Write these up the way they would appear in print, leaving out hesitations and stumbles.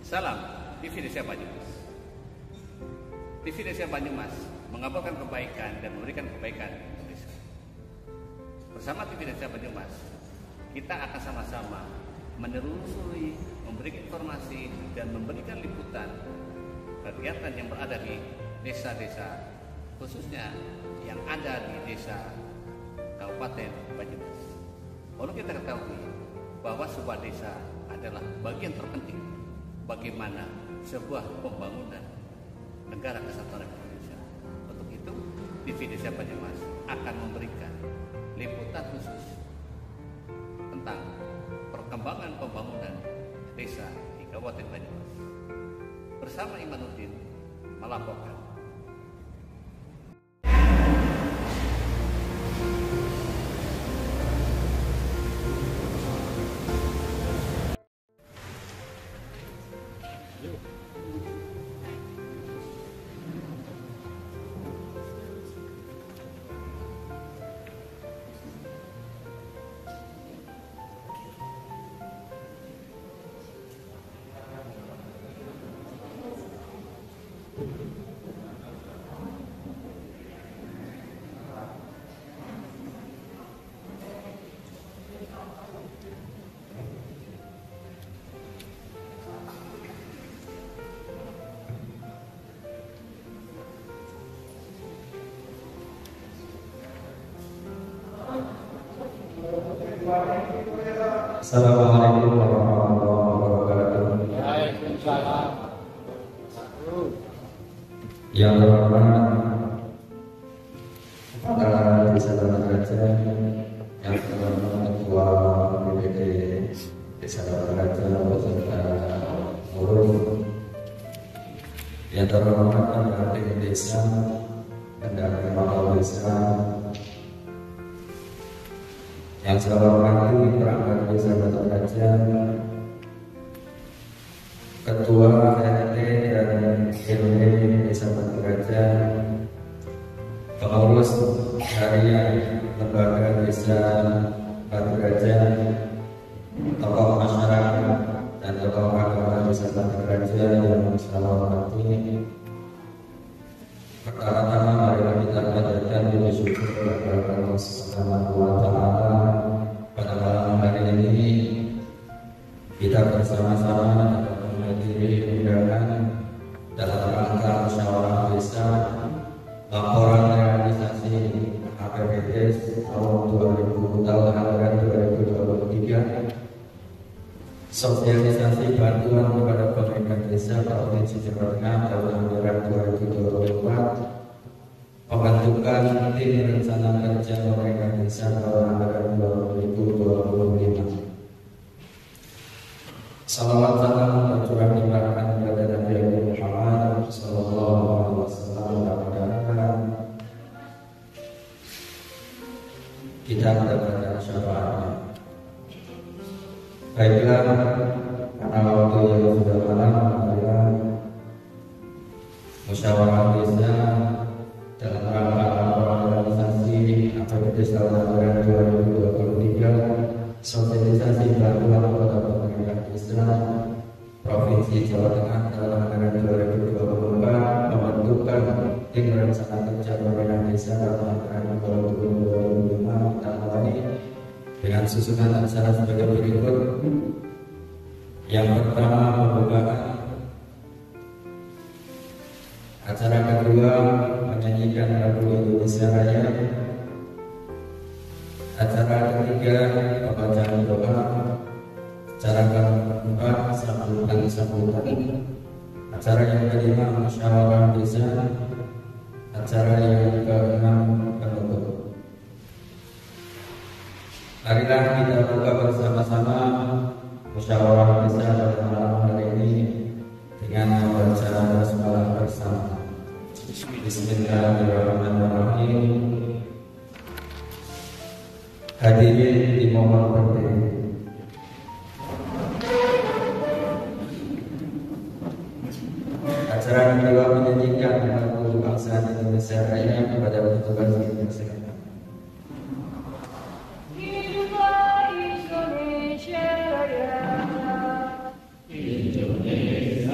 Salam TV Desa Banyumas. TV Desa Banyumas mengabarkan kebaikan dan memberikan kebaikan untuk desa. Bersama TV Desa Banyumas, kita akan sama-sama menelusuri, memberikan informasi dan memberikan liputan kegiatan yang berada di desa-desa, khususnya yang ada di desa Kabupaten Banyumas. Perlu kita ketahui bahwa sebuah desa adalah bagian terpenting bagaimana sebuah pembangunan negara kesatuan Republik Indonesia. Untuk itu, TV Desa Banyumas akan memberikan liputan khusus tentang perkembangan pembangunan desa di Kabupaten Banyumas. Bersama Imanuddin melaporkan. Assalamualaikum warahmatullahi wabarakatuh. Waalaikumsalam. Yang terhormat Kepala Desa Banyumas, yang terhormat Ketua BPD Desa Banyumas beserta seluruh, yang terhormat pendamping desa, pendamping kepala desa, yang saya hormati perangkat desa Banyumas, Ketua RT dan RW Desa Banyumas, pengurus harian lembaga desa Banyumas, tokoh masyarakat dan tokoh agama desa Banyumas yang saya hormati. Pertama-tama mari kita panjatkan puji syukur kepada Allah Subhanahu wa Ta'ala. Pada malam hari ini kita bersama-sama menghadiri undangan dalam rangka musyawarah desa laporan realisasi APBDes tahun anggaran 2023, sosialisasi bantuan kepada pemerintah desa Provinsi Jawa Tengah tahun anggaran 2024, pembentukan tim rencana kerja pemerintah desa tahun anggaran 2025. Salawat salam tercurah limpahkan kepada Nabi Muhammad sallallahu alaihi wasallam. Mudah-mudahan kita mendapatkan syafaatnya. Baiklah, karena waktu yang sudah malam, marilah musyawarah desa dalam rangka laporan realisasi APBDes tahun anggaran 2023, sosialisasi bantuan kepada pemerintah desa Provinsi Jawa Tengah dalam anggaran 2024, pembentukan tim rencana kerja pemerintah desa dalam anggaran 2025. Kita mulai dengan susunan acara sebagai berikut. Yang pertama, pembukaan. Acara kedua, menyanyikan lagu Indonesia Raya. Acara ketiga, pembacaan doa. Acara keempat, sambutan. Acara yang kelima, musyawarah desa. Acara yang keenam, penutup. Marilah kita buka bersama-sama musyawarah desa pada malam hari ini dengan membaca basmalah bersama. Bismillahirrahmanirrahim. Hadirin dimohon berdiri. Acara kedua menyanyikan lagu bangsa Indonesia Raya kepada petugas Indonesia. Indonesia Raya. Indonesia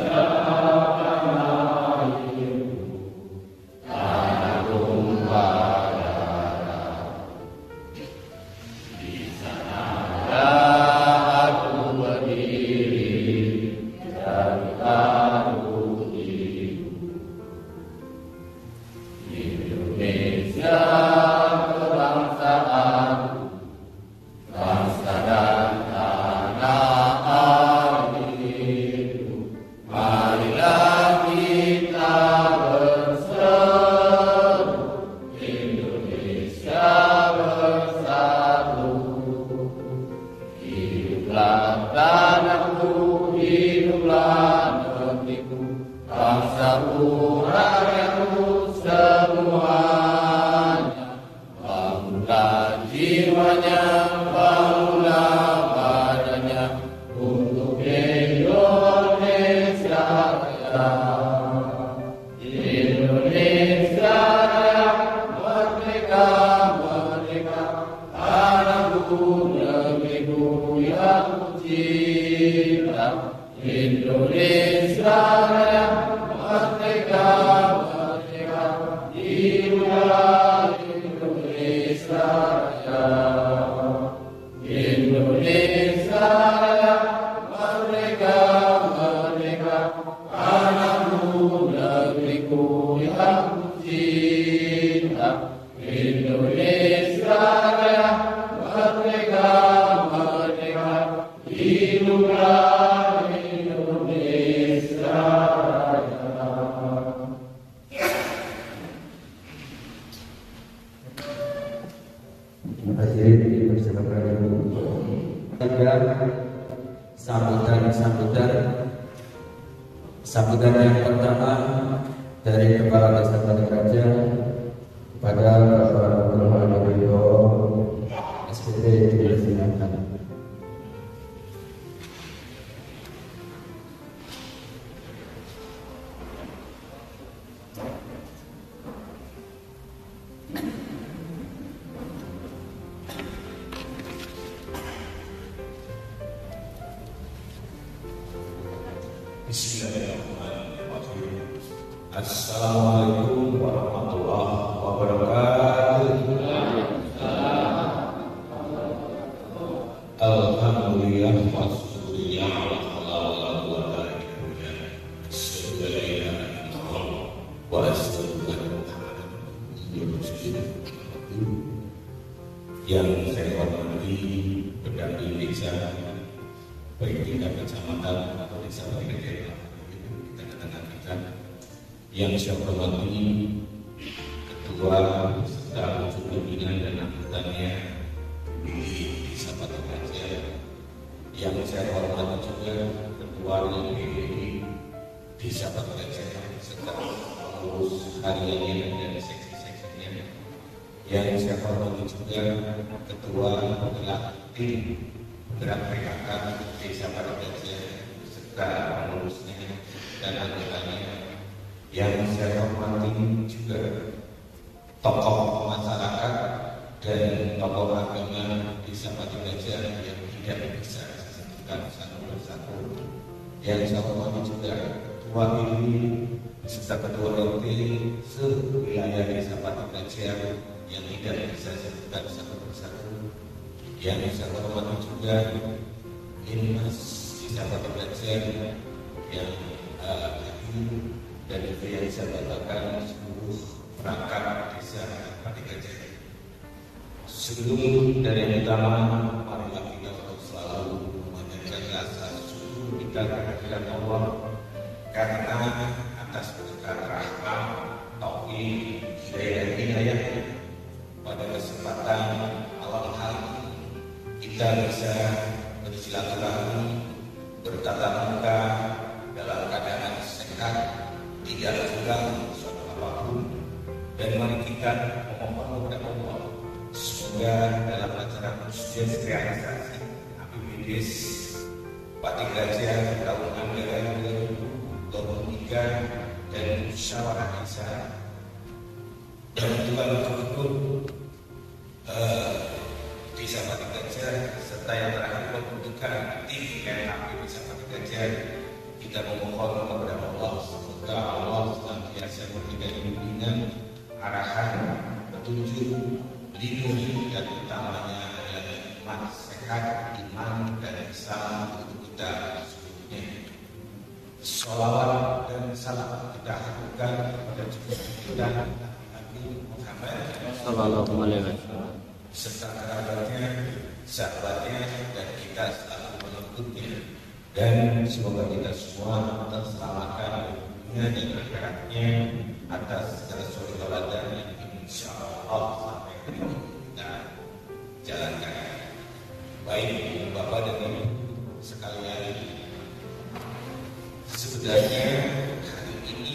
Sambutan yang pertama dari Kepala Desa Patigaraja kepada Bapak Nurul Widodo SPT dipersilakan. Bismillahirrahmanirrahim. Assalamualaikum warahmatullahi wabarakatuh. Alhamdulillah wassyukrulillah wa la quwwata illa billah. Wa assalamualaikum yang saya hormati pendamping desa baik tingkat kecamatan atau desa daerah kita ketengahkan, yang saya hormati ketua serta unsur pimpinan dan anggotanya di desa Patigaraja, yang saya hormati juga ketua DPD desa Patigaraja serta pengurus hariannya dan seksi-seksinya, yang saya hormati juga ketua penggerak tim gerak PKK desa Patigaraja serta pengurusnya dan anggotanya, yang saya hormati juga tokoh masyarakat dan tokoh agama desa Patigaraja yang tidak bisa disebutkan satu persatu, yang saya hormati juga ketua ini serta ketua RT se-wilayah desa Patigaraja yang tidak bisa disebutkan satu persatu, yang saya hormati juga Dinas Desa Patigaraja yang hadir dan juga yang saya katakan seluruh perangkat desa Patigaraja. Sebelum dari yang utama, marilah kita selalu memanjatkan rasa syukur kita kehadirat Allah karena atas berkat rahmat, taufik, hidayah pada kesempatan awal hari kita bisa bersilaturahmi, bertatap muka dalam keadaan sehat, tidak kurang suatu apapun, dan mari kita memohon kepada Allah semoga dalam acara proses realisasi APBDes Patigaraja tahun anggaran 2023 dan musyawarah desa dan Tuhan Gubernur desa Patigaraja serta yang terakhir pembentukan tim KNAP desa Patigaraja, kita memohon kepada Allah semoga Allah senantiasa memberikan bimbingan, arahan, petunjuk, lindungi, dan utamanya adalah iman sehat, iman dan Islam untuk kita seluruhnya. Sholawat dan salam kita haturkan kepada junjungan kita Nabi Muhammad sallallahu alaihi wasallam serta kerabatnya, sahabatnya, dan kita selalu mengikutnya, dan semoga kita semua terselamatkan dunia dan akhiratnya atas segala kesolehatan yang insya Allah sampai hari ini kita jalankan. Baik Bapak dan Ibu sekalian, sebenarnya hari ini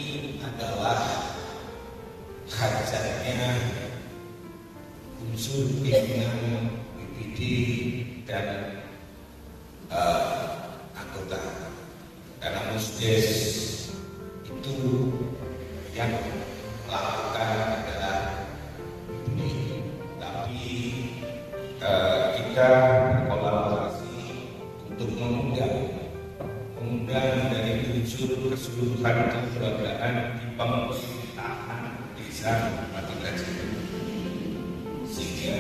artinya unsur pimpinan BPD dan anggota, karena Musdes itu yang melakukan adalah BPD, tapi kita berkolaborasi untuk mengundang dari unsur keseluruhan kelembagaan di pemerintahan desa Batu Gajah, sehingga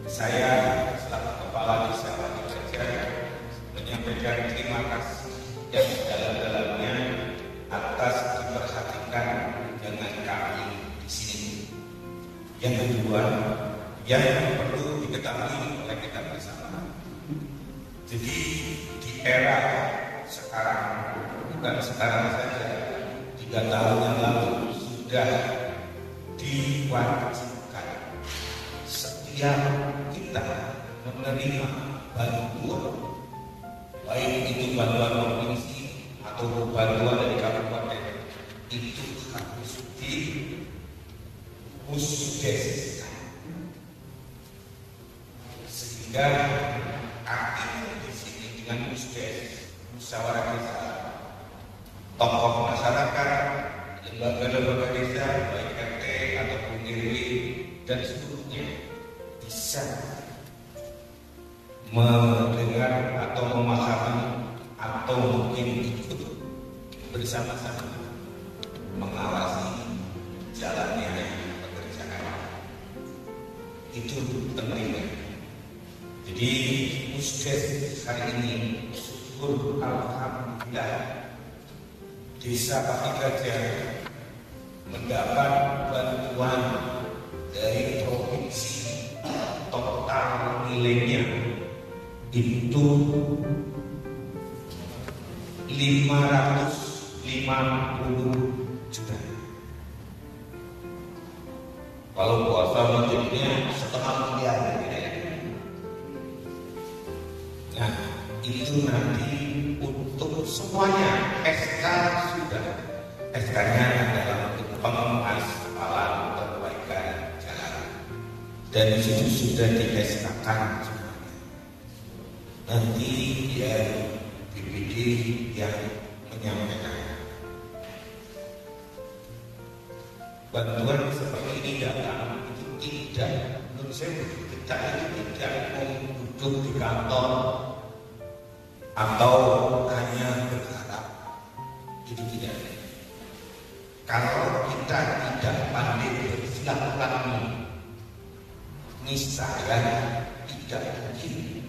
saya selaku kepala desa Batu Gajah menyampaikan terima kasih yang sedalam-dalamnya atas diperhatikan dengan kami di sini. Yang kedua, yang perlu diketahui oleh kita bersama, jadi di era sekarang, bukan sekarang saja, 3 tahun yang lalu sudah diwajibkan setiap kita menerima bantuan, baik itu bantuan provinsi atau bantuan dari kabupaten, itu harus dimusdeskan. Sehingga artinya di sini dengan musdes, musyawarah desa, tokoh masyarakat, lembaga-lembaga desa, baik RT ataupun RW dan seluruhnya bisa mendengar atau memahami atau mungkin ikut bersama-sama mengawasi jalannya pekerjaan. Itu pentingnya. Jadi musdes hari ini alhamdulillah desa Batu Gajah mendapat bantuan dari provinsi, total nilainya itu 550 juta. Kalau puasa jadinya setengah miliar. Nah, itu nanti untuk semuanya SK sudah, SK-nya adalah untuk pengaspalan perbaikan jalan, dan itu sudah di-SK-kan semuanya. Nanti ya BPD yang menyampaikan. Bantuan seperti ini datang itu tidak, menurut saya kita itu tidak duduk di kantor atau hanya berharap, itu tidak. Kalau kita tidak pandai bersilaturahmi, niscaya tidak mungkin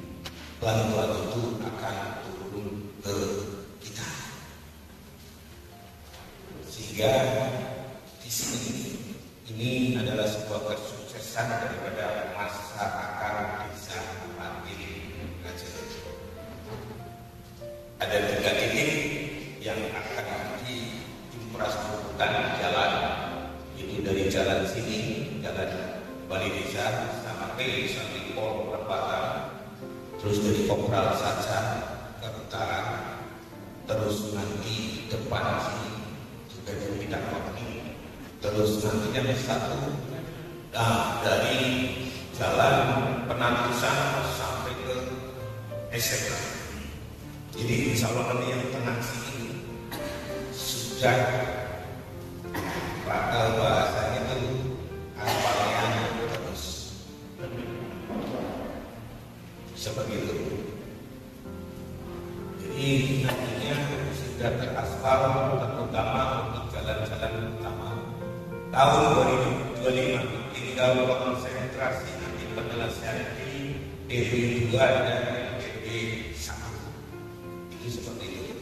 bantuan itu akan turun ke kita. Sehingga di sini ini adalah sebuah kesuksesan daripada masyarakat desa Batu Gajah. Ada 3 titik yang akan diinfrastrukturkan jalan, itu dari jalan sini, jalan Balai Desa sampai sampai Pol Perempatan, terus dari Kopral saja ke utara, terus nanti depan sini juga dari bidang ini, terus nanti yang satu dari jalan Penantusan sampai ke SMK. Jadi insya Allah nanti yang tengah sini sudah bahasanya itu aspalnya terus seperti itu. Jadi nantinya sudah teraspal terutama untuk jalan-jalan utama. Tahun 2025 tinggal konsentrasi nanti penyelesaian di RW 2 dan RW 1. Seperti itu.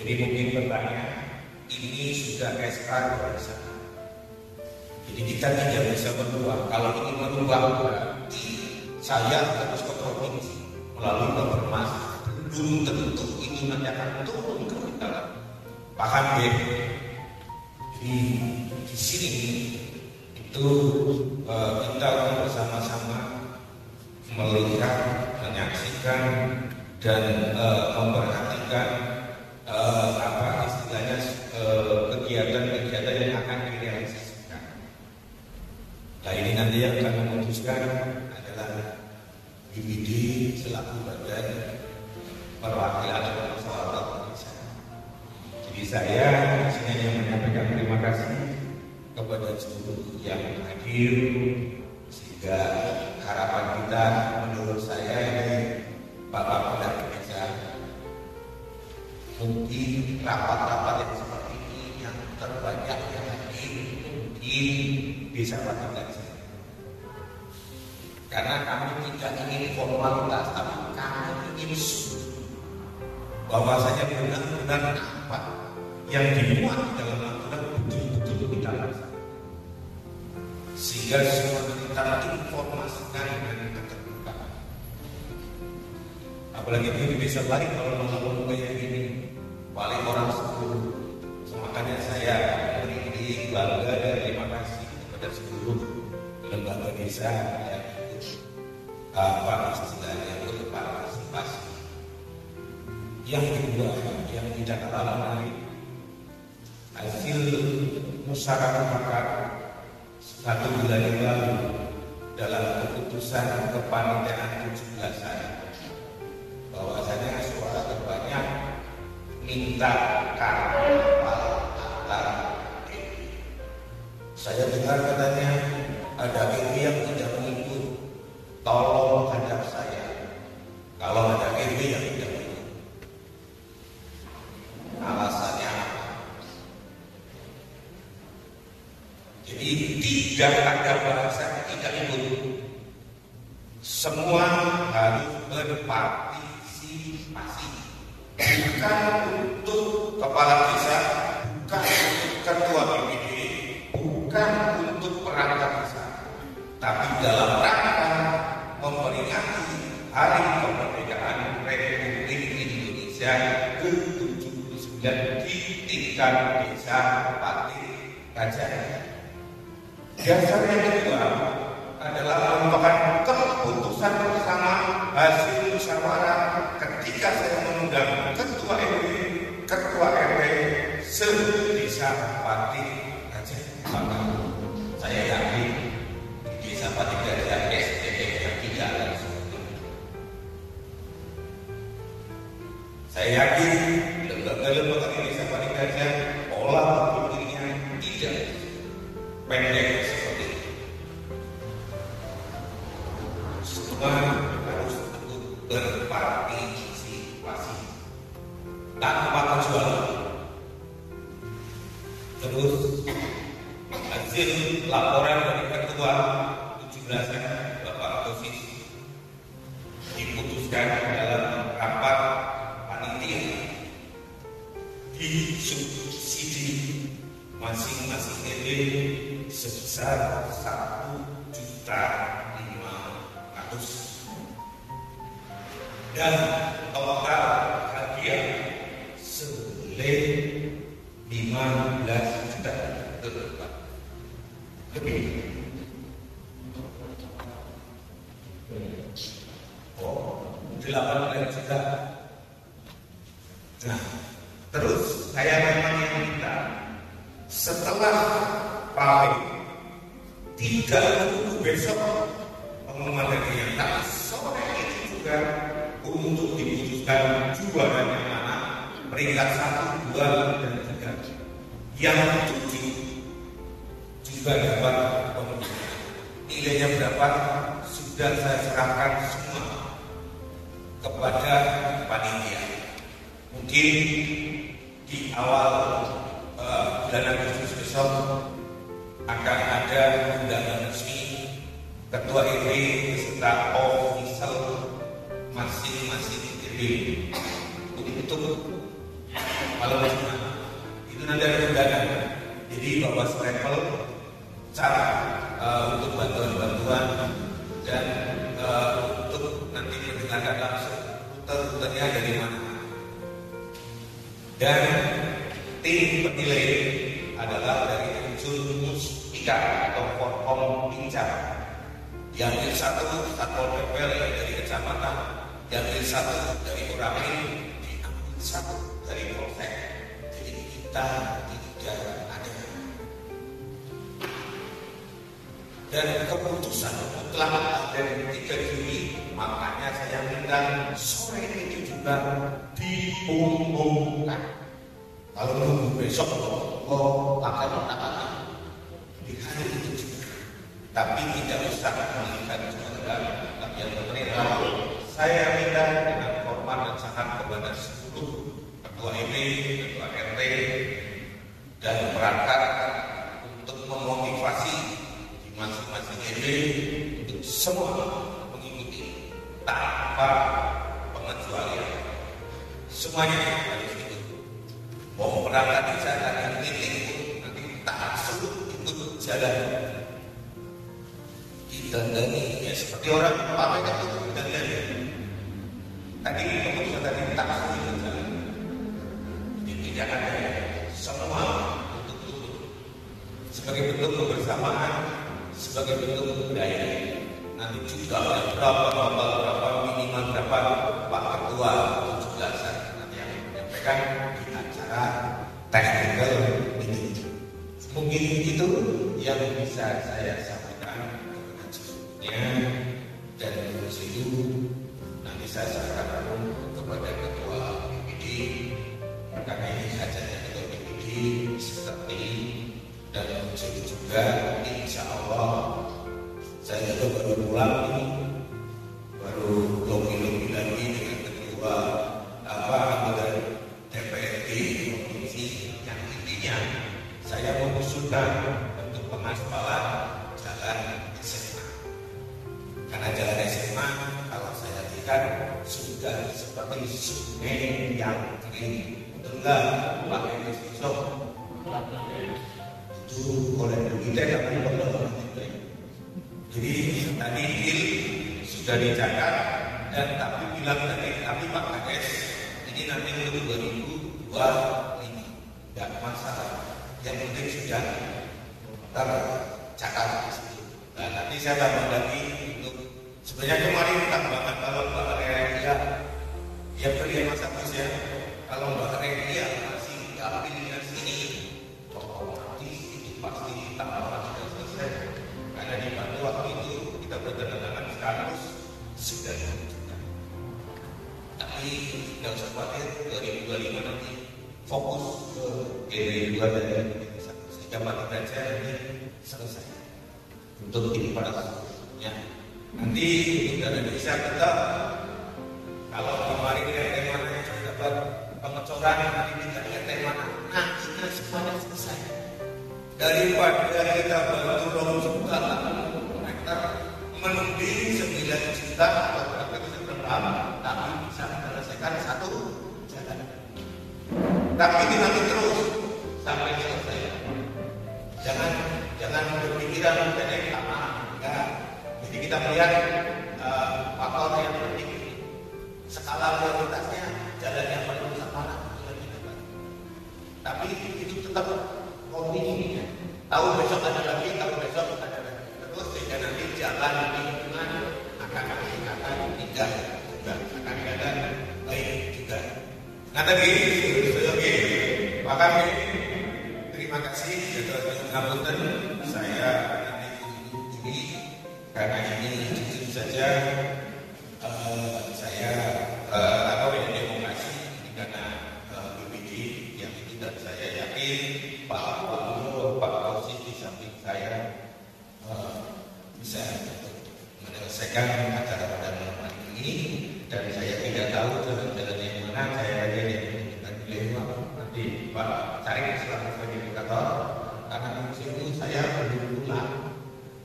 Jadi mungkin pertanyaan ini sudah SK bisa. Jadi kita tidak bisa berubah. Kalau ini merubah berarti saya harus ke provinsi melalui Bapermas. Belum tentu ini nanti akan turun ke dalam. Paham ya? Jadi di sini itu kita bersama-sama melihat, menyaksikan dan memperhatikan apa istilahnya kegiatan-kegiatan yang akan direalisasikan. perwakilan musyawarah desa. Jadi saya di sini hanya menyampaikan terima kasih kepada seluruh yang hadir, sehingga harapan kita menurut saya ini Bapak Pendana Desa, mungkin rapat-rapat yang seperti ini yang terbanyak yang hadir di Desa Patinggaja. Karena kami tidak ingin formalitas, tapi kami ingin bahwasanya benar-benar apa yang dimuat di dalam aturan betul-betul kita laksanakan, sehingga semua kita informasikan dengan keterbukaan. Apalagi di desa lain kalau ngomong kayak gini, paling orang sebut. Makanya saya beri bangga dan terima kasih kepada seluruh lembaga desa yang apa istilahnya berpartisipasi. Yang kedua, yang tidak kalah menarik, hasil musyawarah 1 bulan yang lalu dalam keputusan kepanitiaan 17-an bahwasanya suara terbanyak minta kapal antara EW. Saya dengar katanya ada EW yang tidak mengikut. Tolong hadap saya kalau ada EW yang tidak mengikut. Alasannya apa? Jadi tidak ada bahasa tidak ikut. Semua harus berpartisipasi. Bukan untuk kepala desa, bukan untuk ketua BPD, bukan untuk perangkat desa, tapi dalam rangka memperingati Hari Kemerdekaan Republik Indonesia ke-79 di tingkat Desa Patinggaja. Dasar yang kedua adalah merupakan keputusan bersama hasil musyawarah ketika saya mengundang ketua RW, ketua RW se-Desa Patinggaja. Maka saya yakin di Desa Patinggaja SDM yang tidak ada seperti itu. Saya yakin lembaga-lembaga di Desa Patinggaja pola berpikirnya tidak pendek seperti itu. Semua harus berpartisipasi tanpa kecuali. Terus hasil laporan dari ketua 17-an Bapak Tosis diputuskan dalam rapat panitia disubsidi masing-masing RW sebesar 1.500.000 dan total hadiah senilai 15 juta lebih. Oh, 18 juta. Nah, terus saya memang yang minta setelah paling tidak menunggu besok pengumuman hadiah, tapi sore itu juga untuk diputuskan juaranya mana, peringkat 1, 2, dan 3. Yang 7 juga dapat pemilihan. Nilainya berapa sudah saya serahkan semua kepada panitia. Mungkin di awal bulan Agustus besok akan ada undangan resmi ketua RW beserta official masing-masing RW untuk malam itu nanti ada undangan. Jadi bawa stempel cara untuk bantuan-bantuan dan untuk nanti mendengarkan langsung rute-rutenya dari mana. Dan tim penilai adalah dari unsur Muspika atau Forkom Pincap. Yang satu Satpol PP dari kecamatan, yang satu dari Koramil, diambil satu dari Polsek. Jadi kita tidak ada. Dan keputusan mutlak dari 3 Juli, makanya saya minta sore itu juga juga diumumkan. Kalau nunggu besok pakai otak-atik di hari itu juga. Tapi tidak usah melihat juga yang pemerintah. Saya minta dengan hormat dan sangat kepada seluruh ketua RW, ketua RT dan perangkat untuk memotivasi di masing-masing RW untuk semua mengikuti tanpa pengecualian. Semuanya harus ikut. Mau perangkat desa dan meeting nanti tak sebut ikut jalan. Ditandani ya seperti orang pakai kartu dandani. Tadi keputusan tadi tak sebut jalan. Jadi tidak ada semua untuk turun sebagai bentuk kebersamaan, sebagai bentuk budaya. Nanti juga berapa minimal berapa Pak Ketua 17-an nanti yang menyampaikan di acara technical meeting. Mungkin itu yang bisa saya sampaikan kepada sebelumnya, dan itu nanti saya sampaikan kepada Ketua BPD karena ini hajatnya Ketua BPD seperti, dan juga insya Allah saya juga baru pulang ini, baru lobby lagi dengan ketua anggota DPRD provinsi yang intinya saya mengusulkan untuk pengaspalan jalan SMA. Karena jalan SMA kalau saya lihat sudah seperti sungai yang kering, enggak pakai besok itu oleh kita yang jadi tadi sudah dicatat dan tapi bilang tadi tapi Pak Kades ini nanti untuk 2025 tidak masalah, yang penting sudah tercatat di situ. Nah nanti saya tambah lagi untuk sebenarnya kemarin tambahan kalau Mbak Rea ya beri Mas Agus ya, kalau Mbak Rea masih nggak pilih sini otomatis itu pasti tambahan sudah selesai. Karena di waktu itu kita bertanda-tangan status sudah ditunjukkan. Tapi tidak usah khawatir, 2025 nanti fokus ke GW2 dan sehingga Pak Baca ini selesai untuk infrastrukturnya. Nanti untuk Indonesia tetap kalau kemarin tema yang dapat pengecoran nanti tidak ada mana. Nah kita semuanya selesai. Daripada kita bantu juta hektar mending 9 juta atau berapa seberapa, tapi bisa menyelesaikan satu jalan. Tapi nanti terus sampai selesai. Jangan berpikiran dari lama. Enggak. Jadi kita melihat faktor yang penting, skala prioritasnya jalan yang paling besar mana. Tapi itu tetap koordinasi. Tahu besok ada lagi, tahu besok ada lagi. Terus sehingga nanti jalan lingkungan akan tidak akan baik juga. Nah tadi Pak Kami terima kasih ngapunten saya ini karena ini jujur saja saya atau yang demokrasi karena BPD yang itu, dan saya yakin Pak Kausi di samping saya bisa menyelesaikan acara pada malam ini, dan saya tidak tahu jalan-jalan yang mana. Saya hanya yang dilema nanti Pak cari selalu verifikator karena itu saya belum pulang.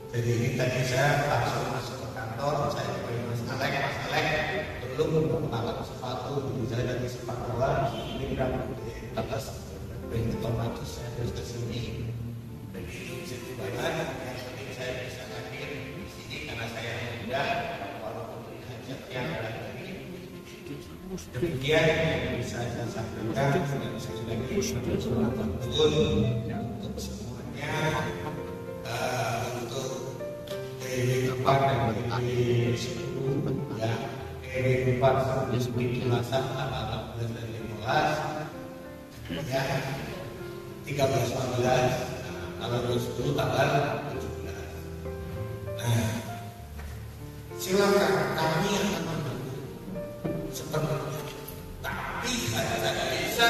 Jadi ini tadi saya langsung masuk ke kantor, saya beri Mas Alek belum mengenakan sepatu, jadi saya lagi sepatuan ini berapa atas otomatis saya harus ke sini. Jadi itu banyak yang penting saya bisa hadir di sini karena saya mudah walaupun hajat yang ada ini. Demikian yang bisa saya sampaikan, dan saya lagi untuk semuanya untuk kehidupan dan kehidupan ya kehidupan sampai sebelum tanggal 16 dan 15 ya 13-14 kalau 10 tanggal 17. Nah silakan kami akan membantu sepenuhnya. saja bisa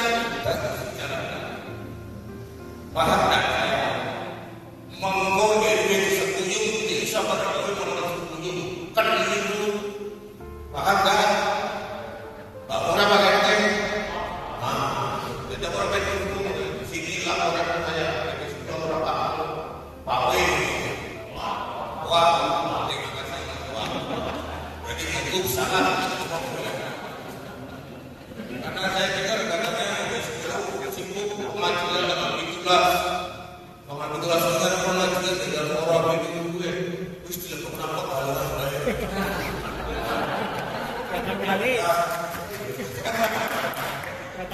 secara paham tak saya menggoyang sekujung bisa berdua sekujung kan itu paham tak orang pakai teh kita orang pakai sini lah orang saya sudah orang pakai wah terima kasih berarti cukup salah karena saya dengar katanya sibuk pengajian dengan itulah sekarang pengajian dengan orang itu gue terus tidak kenapa kalau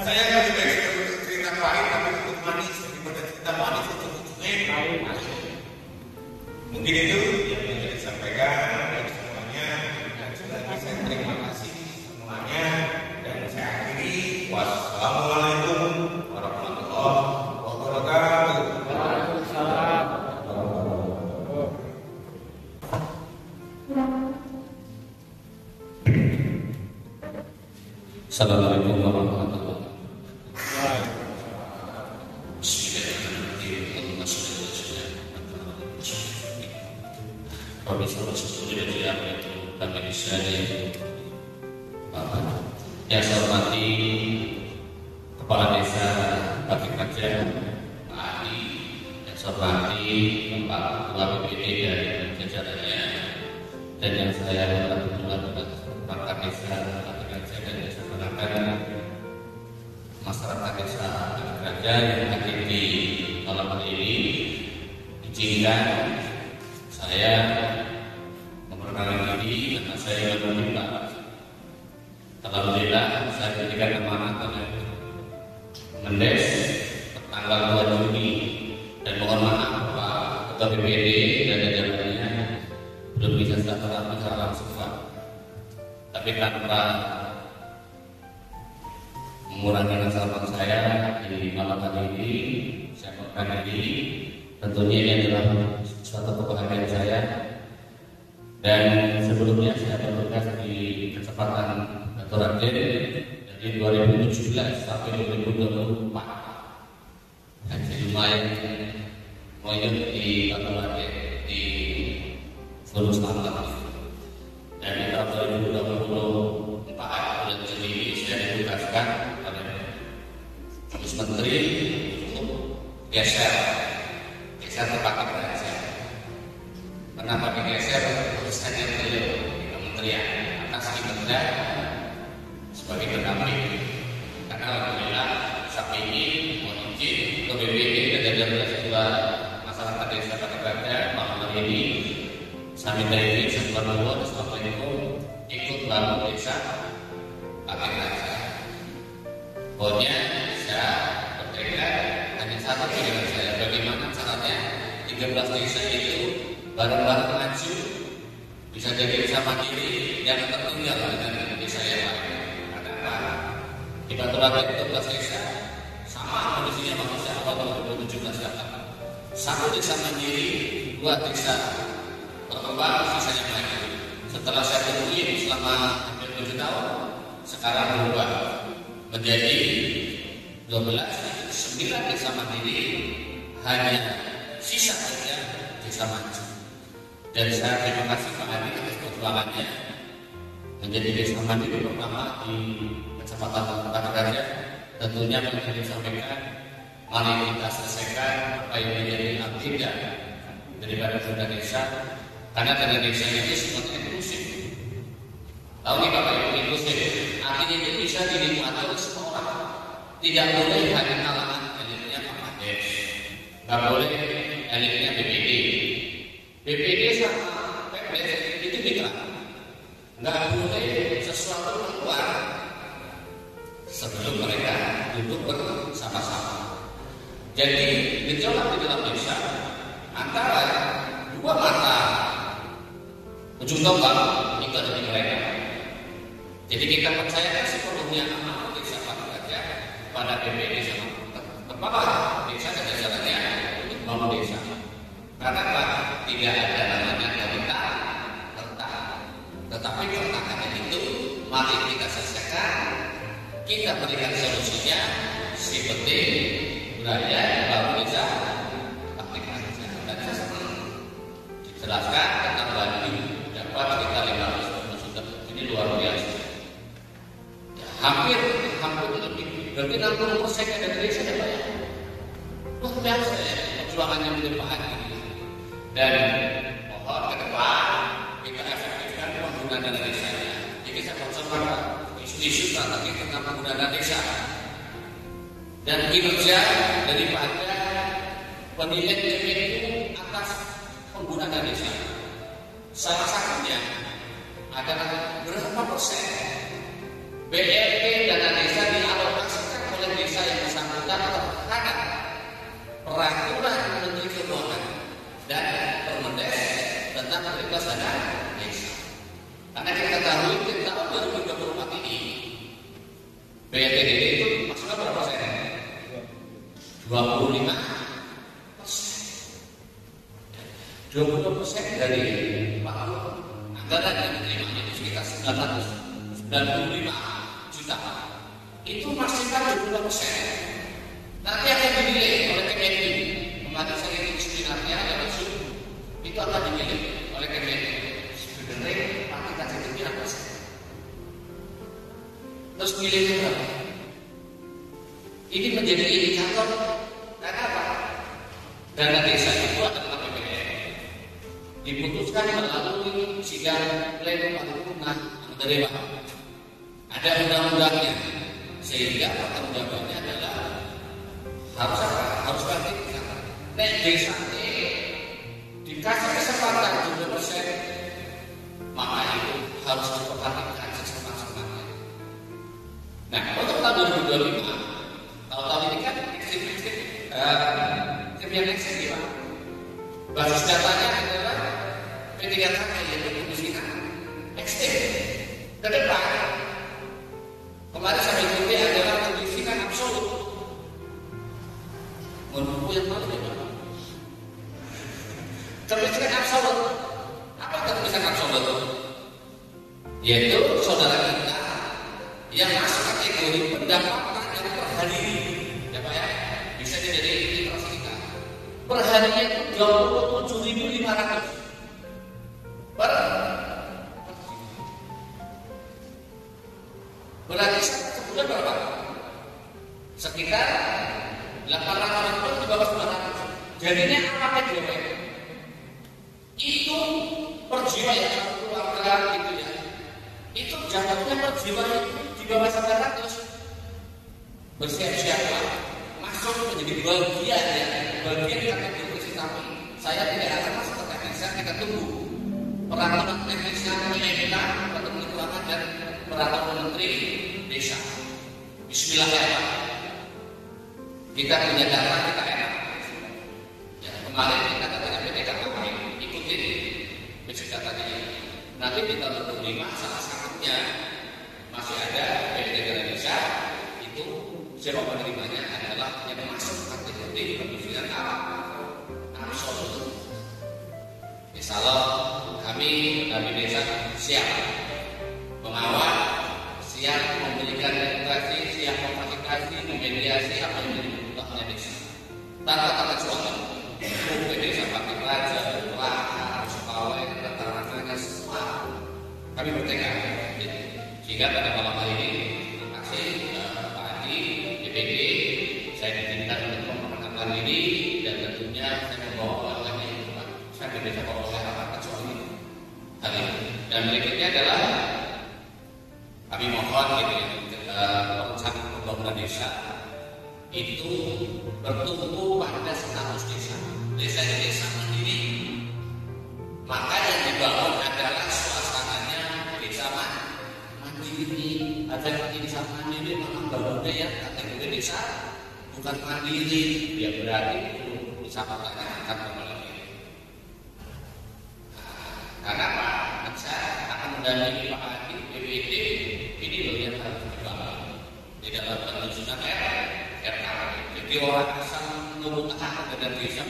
saya lebih baik cerita pahit tapi untuk manis daripada cerita manis untuk mungkin itu yang bisa disampaikan dari semuanya dan sekali lagi saya terima kasih semuanya dan saya akhiri wassalamualaikum warahmatullahi wabarakatuh. Waalaikumsalam. Assalamualaikum warahmatullahi wabarakatuh. Yang saya hormati Kepala Desa Batu Kaca Pak Adi, yang saya hormati Pak Ketua BPD dan jajarannya, dan yang saya hormati pula perangkat desa Batu Kaca dan desa perangkat masyarakat desa Batu Kaca yang hadir di malam hari ini. Izinkan saya memperkenalkan diri karena saya meminta. Alhamdulillah saya diberikan amanah oleh Mendes tanggal 2 Juni dan mohon maaf Pak Ketua BPD dan jajarannya belum bisa silaturahmi secara langsung Pak. Tapi tanpa mengurangi rasa hormat saya di malam hari ini, saya memperkenalkan diri. Tentunya ini adalah suatu kebahagiaan saya. Dan sebelumnya saya bertugas di kecepatan Raden dari 2017 sampai 2024. Dan saya lumayan moyong di Kabupaten di Sulawesi Selatan. Dan di tahun 2024 bulan Juli saya ditugaskan oleh Mas Menteri untuk geser tempat kerja. Kenapa digeser? Urusannya beliau di kementerian atas kinerja sebagai pendamping. Karena alhamdulillah saat ini mohon izin ke BPD dan jajaran sebuah masyarakat desa Batu Kaca malam hari ini sambil dari sebuah nuwun assalamualaikum ikut bangun desa Batu Kaca. Pokoknya saya bertekad hanya satu pilihan saya, bagaimana caranya 13 desa itu bareng-bareng maju bisa jadi desa mandiri yang tertinggal dengan desa yang lain. Di Batu Kaca itu 13 desa sama kondisinya manusia awal tahun 2017 datang. Satu desa mandiri, 2 desa berkembang, sisanya maju. Setelah saya temui selama hampir 7 tahun, sekarang berubah menjadi 9 desa mandiri, hanya sisa saja desa maju. Dan saya terima kasih Pak Adi atas perjuangannya menjadi desa mandiri pertama di Kecamatan Batu Kaca. Tentunya yang saya sampaikan, mari kita selesaikan apa yang menjadi agenda daripada dana desa, karena dana desa itu sebenarnya inklusif. Tahu nih Bapak Ibu, inklusif artinya itu bisa dinikmati oleh semua orang. Tidak boleh hanya kalangan elitnya Pak Kades, nggak boleh elitnya BPD. BPD sama PPD itu mitra, nggak boleh sesuatu keluar sebelum mereka duduk bersama-sama. Jadi gejolak di dalam desa antara dua mata ujung tombak itu ada di mereka. Jadi kita percayakan sepenuhnya amanah desa Batu Kaca pada BPD sama kepala desa dan jajarannya untuk membangun desa. Karena Pak, tidak ada namanya rentak, tetapi pertanyaannya itu mari kita selesaikan kita berikan solusinya, si penting budaya baru bisa praktikkan. Dan saya senang dijelaskan tentang baju dapat kita 500 sudah ini luar biasa. Ya, hampir lebih, berarti 60% dari desa ya Pak ya. Luar biasa ya perjuangannya menjadi Pak Haji. Dan mohon ke depan kita efektifkan penggunaan dana desanya. Jadi saya konsulkan isu-isu strategi tentang penggunaan dana desa dan kinerja daripada penilaian itu atas penggunaan dana desa. Salah satunya adalah berapa persen BLT dana desa dialokasikan oleh desa yang bersangkutan terhadap peraturan Menteri Keuangan dan Permendes tentang prioritas dana desa. Karena kita ketahui di tahun 2024 ini BLTDD itu maksudnya berapa persen? 25%. 20% dari anggaran yang diterimanya itu sekitar 995 juta. Itu maksimal 20%. Nanti akan dinilai oleh Kemenlu. Kemarin saya ingin sebenarnya ada maksud itu akan dimilih oleh Kemenlu. Sebenarnya kuantitas itu berapa sih? Terus nilainya berapa? Ini menjadi indikator. Karena apa? Dana desa itu adalah APBN. Diputuskan melalui sidang pleno paripurna anggota dewan. Ada undang-undangnya, sehingga pertanggungjawabannya adalah harus apa? Harus praktikkan. Nek desa ini dikasih kesempatan 7%, maka itu harus diperhatikan sesama-samanya. Nah, untuk tahun 2025, tahun ini kan yang ekstrim ya Pak. Basis datanya adalah P3K yaitu kemiskinan ekstrim. Ke depan, kemarin saya ikuti adalah kemiskinan absolut. Menurutku yang mana ya Pak? Kemiskinan absolut. Apa kemiskinan absolut? Yaitu saudara kita yang masuk kategori pendapatan yang per hari, ya Pak ya, bisa jadi literasi kita. Per harinya itu 27.500 per. Berarti sebulan berapa? Sekitar 800 ribu di bawah 900. Jadinya apa jiwa? Itu per jiwa ya, keluarga gitu ya. Itu jatuhnya per jiwa di bawah 900. Bersiap-siaplah masuk menjadi bagian ya, bagian kategori kami. Saya tidak akan masuk ke teknisnya, kita tunggu peraturan teknisnya PMK, peraturan keuangan dan peraturan Menteri Desa. Bismillahirrahmanirrahim. Kita punya data, kita enak. Ya, kemarin kita katanya PTKP ikutin basic datanya. Nanti di tahun 2025 salah satunya masih ada PTK Desa itu siapa penerimanya adalah yang masuk kategori kemiskinan absolut. Misalnya kami desa siap mengawal, siap memberikan edukasi, siap memfasilitasi, memediasi apa yang menjadi kebutuhannya desa. Tanpa terkecuali UP Desa Pati Raja, Kelaka, Sukawai, Rata-ratanya semua kami bertekad. Sehingga pada malam hari ini terima kasih Pak Haji, DPD, saya diizinkan untuk memperkenalkan diri dan tentunya saya membawa lagi saya tidak bisa bawa apa kecuali hal ini. Dan berikutnya adalah kami mohon gitu ya, perencanaan pembangunan desa itu bertumpu pada status desa. Desa mandiri. Maka yang dibangun adalah suasananya desa mandiri. Ada desa mandiri memang bangunnya ya kategori desa bukan mandiri. Ya berarti bisa mengatakan kembali. Karena apa? Saya akan mendampingi Pak Haji BPD ini loh yang harus dibangun di dalam penyusunan RKP. Jadi orang asal mengutarakan dari desa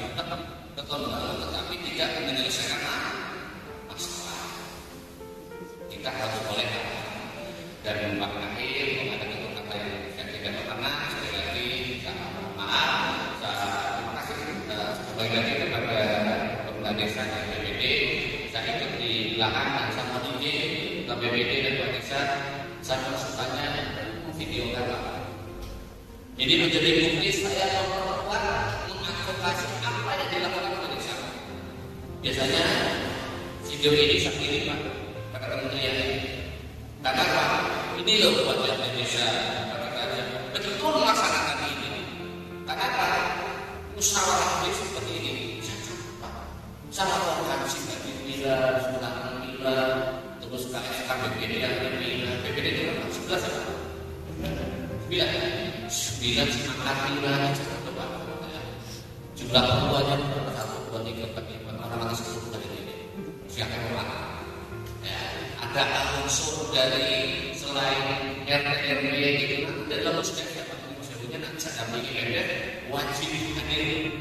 betul tetapi tidak menyelesaikan masalah. Kita harus boleh dan memaknai mengadakan apa yang lagi kepada pemerintah desa dan BPD. Saya ikut di lahan sama izin ke BPD dan Pak Desa, saya masukannya video kan. Jadi menjadi bukti saya memperkuat mengadvokasi apa yang dilakukan Pak Desa. Biasanya video ini saya kirim Pak pada kementerian ini. Karena Pak, ini loh buat Indonesia. Betul melaksanakan ini. Karena Pak, musyawarah seperti ini. Saya lakukan singkat bila, sudah bila, terus KSK BPD dan BPD itu berapa? 11 ya? 9 semangat bila, jumlah perempuannya berapa? 1, 2, 3, 4, 5, orang-orang 10 kali ini. Siapa yang berapa? Ada unsur dari selain RT/RW gitu, dalam unsur siapa? Misalnya nanti saya dampingi MDF wajib hadir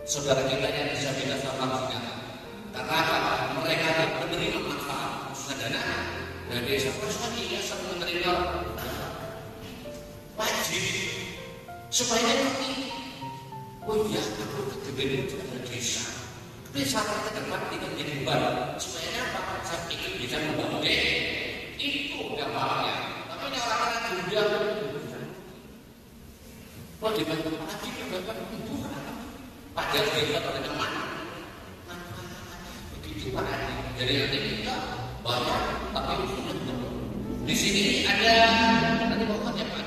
saudara kita yang disabilitas sama kita. Karena mereka yang menerima manfaat khususnya dana dari desa personil yang menerima wajib supaya nanti oh iya aku kegedean itu ada desa. Bisa ke depan tidak menjadi beban supaya apa? Saya pikir bisa membangun itu gampangnya. Tapi ini orang-orang juga kalau dibantu lagi bapak itu padahal kita oleh teman begitu Pak. Jadi nanti kita banyak tapi di sini ada nanti pokoknya Pak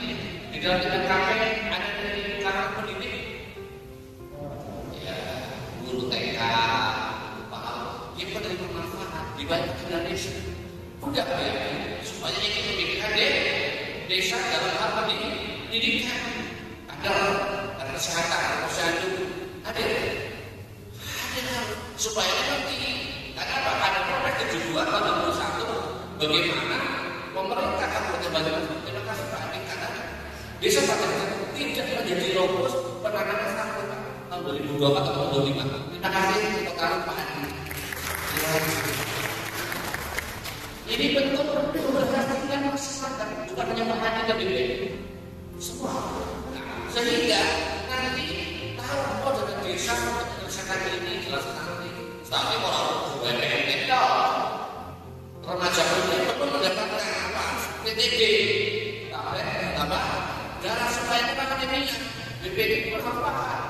di dalam TKP ada dari kalangan pendidik ya guru TK dia menerima manfaat dibantu Indonesia udah ya supaya ini memikirkan desa dalam hal pendidikan ada kesehatan posyandu ada supaya nanti karena apa ada proyek kejujuran tahun 2021 bagaimana pemerintah Kabupaten Banyumas terima kasih Pak Adik karena desa Banyumas tidak menjadi lokus penanganan sampah tahun 2024 atau 2025. Terima kasih untuk Pak Adik. Ini bentuk memperhatikan masyarakat bukan hanya perhatian dari BPD semua. Sehingga nanti tahu oh dengan desa menyelesaikan ini jelas nanti. Tapi orang BPD remaja muda perlu mendapatkan apa? PTB, apa? Darah supaya kita anemia. BPD bermanfaat.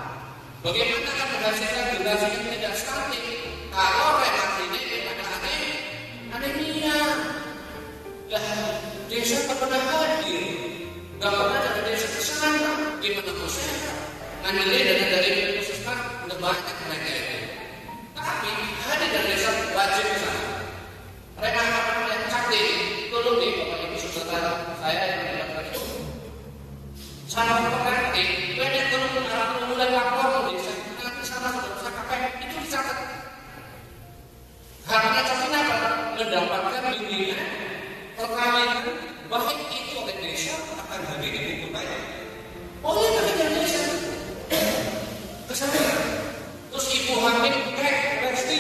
Bagaimana akan menghasilkan generasi yang tidak stunting? Kalau remaja ini ada anemia. Lah desa tak pernah hadir. Gak pernah dari desa ke sana. Gimana masyarakat ngambilnya dana dari puskesmas udah banyak mereka itu. Tapi ada dari desa wajib ke sana. Mereka akan yang sakti tolong nih bapak ibu saudara saya yang melakukan itu. Salah pengerti, banyak tolong mulai lapor ke desa. Nanti sana sudah bisa KPM itu dicatat. Haknya tapi apa? Mendapatkan bimbingan perkawinan baik itu oleh desa akan hadir di buku banyak. Oh iya tapi dari desa kesana. Terus ibu hamil pasti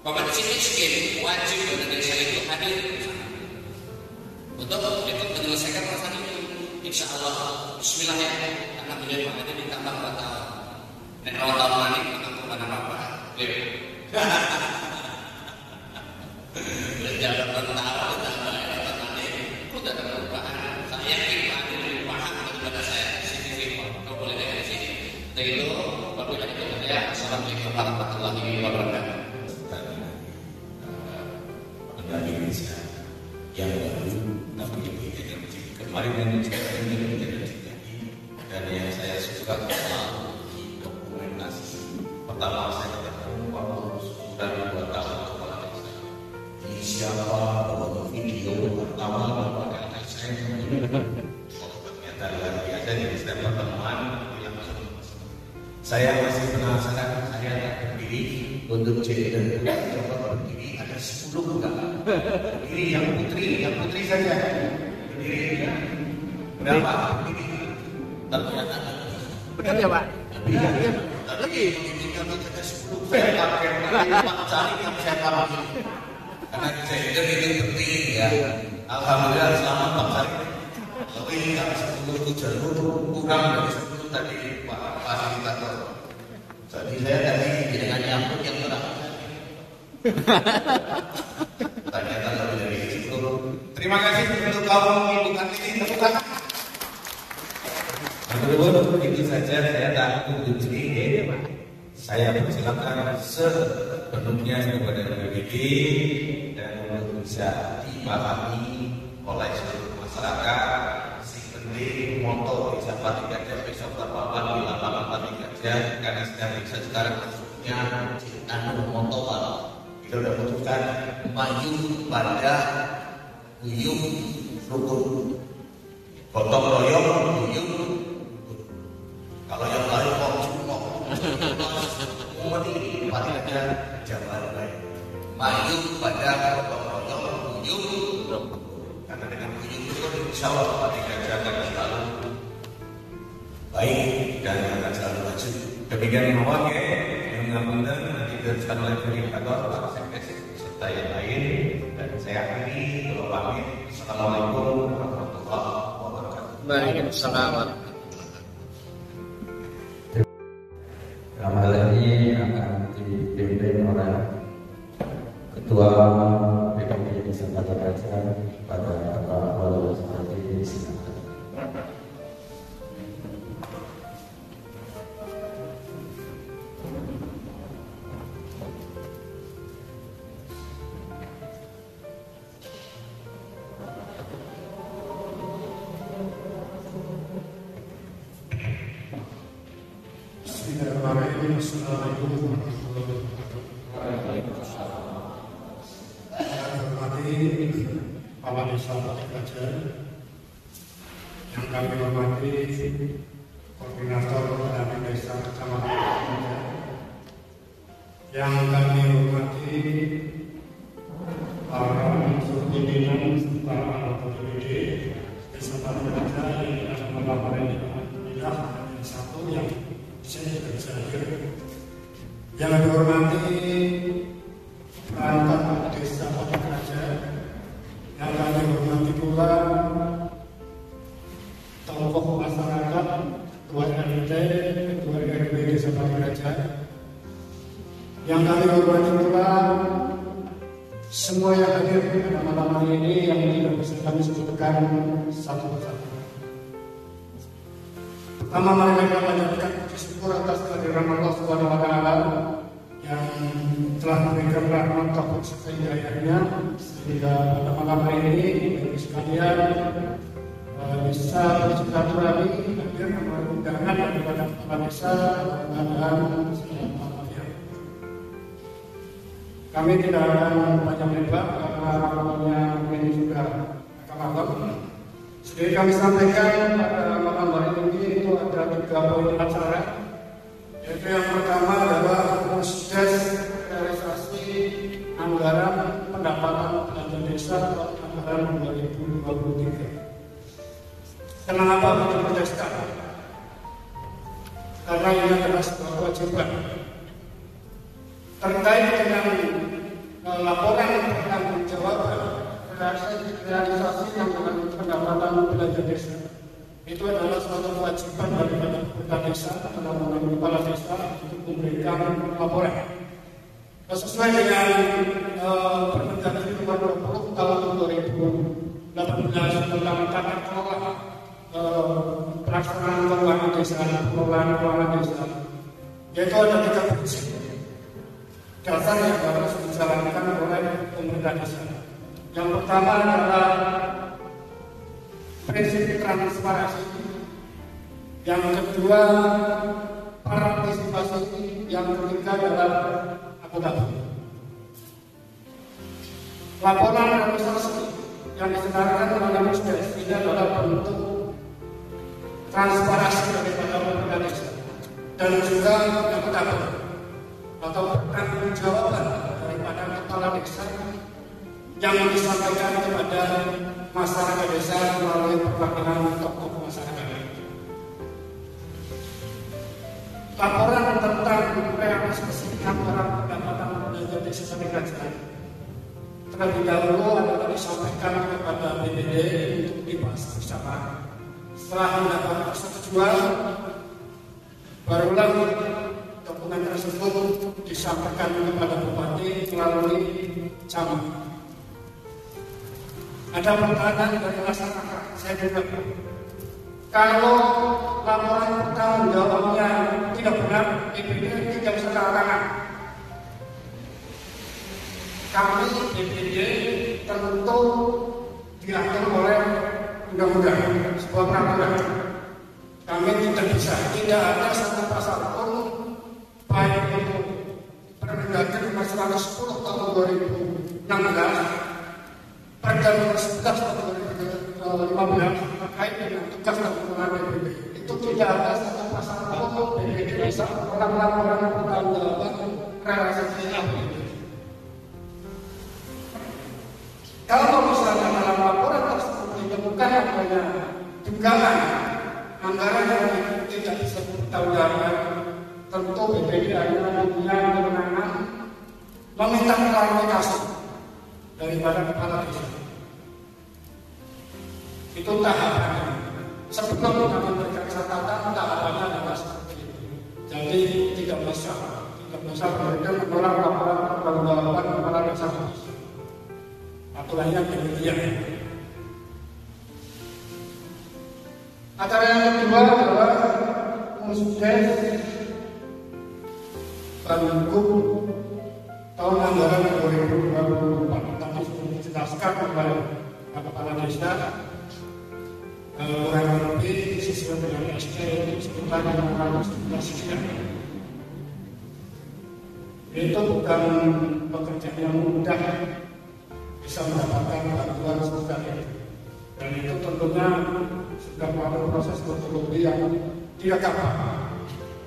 bapak di sini miskin wajib dari desa itu hadir untuk ikut menyelesaikan masalah itu. Insya Allah Bismillah ya anak menjadi pengajar ditambah 4 tahun. Dan 2 tahun lagi akan kemana apa? Berjalan bertahun ditambah udah ada perubahan. Saya yakin Pak Adi lebih paham daripada saya. Sini kau boleh dari sini. Begitu, Bapak Ibu saya. Assalamualaikum warahmatullahi wabarakatuh. Pendamping Indonesia yang baru tapi kemarin yang menjadi dan yang saya suka dokumentasi pertama saya ketemu waktu sudah 2 tahun kepala desa. Ini siapa bawa video pertama bapak anak saya ternyata luar biasa di setiap pertemuan yang saya masih penasaran saya berdiri untuk gender coba berdiri ada 10 enggak berdiri yang putri saja berdiri berapa ternyata benar ya Pak? Iya lagi kalau ada 10 saya pakai cari yang saya tahu karena gender itu penting ya alhamdulillah selamat Pak Sari tapi kalau 10 jalur kurang dari 10 tadi Pak fasilitator Jadi saya tadi dengan nyambut yang terang. Ternyata lebih dari itu. Terima kasih untuk kaum ibu ini temukan. Menurut itu saja saya tak untuk diri. Saya persilakan sepenuhnya kepada BPD dan untuk bisa dipahami oleh seluruh masyarakat. Penting moto Ijabah 3 Gajah besok berpapan di lapangan 4 Gajah karena sedang bisa sekarang masuknya moto kalau kita sudah putuskan maju pada uyuh rukun gotong royong uyuh kalau yang lain kok cuma umat ini 4 Gajah Jawa Barat maju pada gotong royong uyuh karena dengan uyuh itu insya Allah 4 Gajah akan selalu baik dan akan selalu maju. Demikian mewakil yang mengamankan nanti diteruskan oleh verifikator Pak Sekdes serta yang lain dan saya akhiri kalau pamit. Assalamualaikum warahmatullahi wabarakatuh. Waalaikumsalam. Dalam hal ini akan dipimpin oleh Ketua BPD Desa Batu Gajah pada Bapak Wali seperti ini. Silakan. Assalamualaikum warahmatullahi wabarakatuh. Saya hormati Kepala Desa Batu Gajah, yang kami hormati Koordinator Pendamping Desa Kecamatan Batu Gajah, yang kami hormati para unsur pimpinan serta anggota DPD Desa Batu Gajah yang ada melaporkan alhamdulillah yang satu yang saya tidak bisa hadir. Yang kami hormati perangkat Desa Batu Gajah, yang kami hormati pula tokoh masyarakat, ketua RT, ketua RW Desa Batu Gajah, yang kami hormati pula semua yang hadir pada malam hari ini yang tidak bisa kami sebutkan satu persatu. Pertama, mari kita panjatkan puji syukur atas kehadiran Allah Subhanahu wa Ta'ala yang telah memberikan rahmat taufik serta hidayahnya sehingga pada malam hari ini bagi sekalian bisa bersilaturahmi hadir memenuhi undangan daripada kepala desa dan selanjutnya. Kami tidak akan panjang lebar karena waktunya ini sudah akan malam. Jadi kami sampaikan pada malam hari ini itu ada 3 poin acara. Yaitu yang pertama adalah proses realisasi anggaran pendapatan belanja desa anggaran 2023. Kenapa kita proteskan? Karena ini adalah sebuah kewajiban terkait dengan laporan pertanggungjawaban realisasi anggaran pendapatan belanja desa. Itu adalah suatu kewajiban daripada pemerintah desa atau kepala desa untuk memberikan laporan sesuai dengan Permendagri nomor 20 tahun 2018 tentang tata kelola pelaksanaan keuangan desa, pengelolaan keuangan desa, yaitu ada 3 prinsip dasar yang harus dijalankan oleh pemerintah desa. Yang pertama adalah prinsip transparansi, yang kedua partisipasi, yang ketiga adalah akuntabilitas. Laporan realisasi yang disebarkan melalui SDS ini adalah bentuk transparansi daripada pemerintah desa dan juga akuntabilitas atau pertanggungjawaban daripada kepala desa yang disampaikan kepada masyarakat desa melalui perwakilan tokoh masyarakat. Laporan tentang realisasi anggaran pendapatan belanja desa Batu Gajah terlebih dahulu adalah disampaikan kepada BPD untuk dibahas bersama. Setelah mendapat persetujuan, barulah dokumen tersebut disampaikan kepada Bupati melalui camat. Ada pertanyaan dari masyarakat, saya dengar, kalau laporan pertanggungjawabnya tidak benar, DPD tidak bisa tangan. Kami DPD tentu diatur oleh undang-undang, sebuah peraturan. Kami tidak ada satu pasal pun, baik itu Permendagri nomor 110 tahun 2016, Perda nomor 11 tahun 2015 terkait dengan tugas dan kewenangan DPD. Itu tidak ada satu pasal pun DPD bisa melakukan laporan pertanggungjawaban realisasi APBD. Kalau misalnya dalam laporan tersebut ditemukan adanya dugaan anggaran yang tidak bisa dipertanggungjawabkan, tentu BPD hanya punya kewenangan meminta klarifikasi daripada kepala desa. Itu tahapannya. Sebelum kami memberikan catatan, tahapannya adalah seperti itu. Jadi tidak bisa memberikan menolak laporan pertanggungjawaban kepala desa. Aturannya demikian. Acara yang kedua adalah musdes Bandung tahun anggaran 2024. Tadi sudah dijelaskan oleh kepala desa, kurang lebih sesuai dengan SK itu sekitar 611 sekian. Itu bukan pekerjaan yang mudah bisa mendapatkan bantuan sebesar itu, dan itu tentunya sudah melalui proses metodologi yang tidak gampang.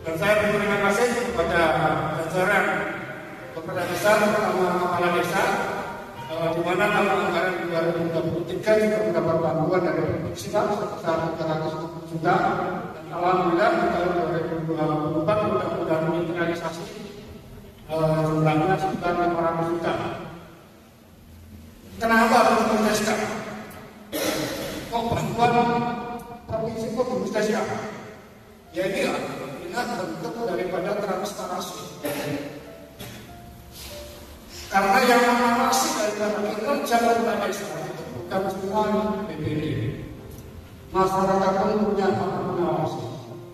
Dan saya berterima kasih kepada jajaran kepala desa, terutama kepala desa, di mana tahun anggaran 2023 juga mendapat bantuan dari Provinsi sebesar 300 juta. Dan alhamdulillah di tahun 2024 mudah-mudahan realisasi jumlahnya sekitar 500 juta. Kenapa harus musdeskan? Kok bantuan provinsi kok musdeskan? Ya inilah bentuk daripada transparansi. Karena yang mengawasi daripada kinerja kepala desa itu bukan semua BPD. Masyarakat pun punya hak mengawasi.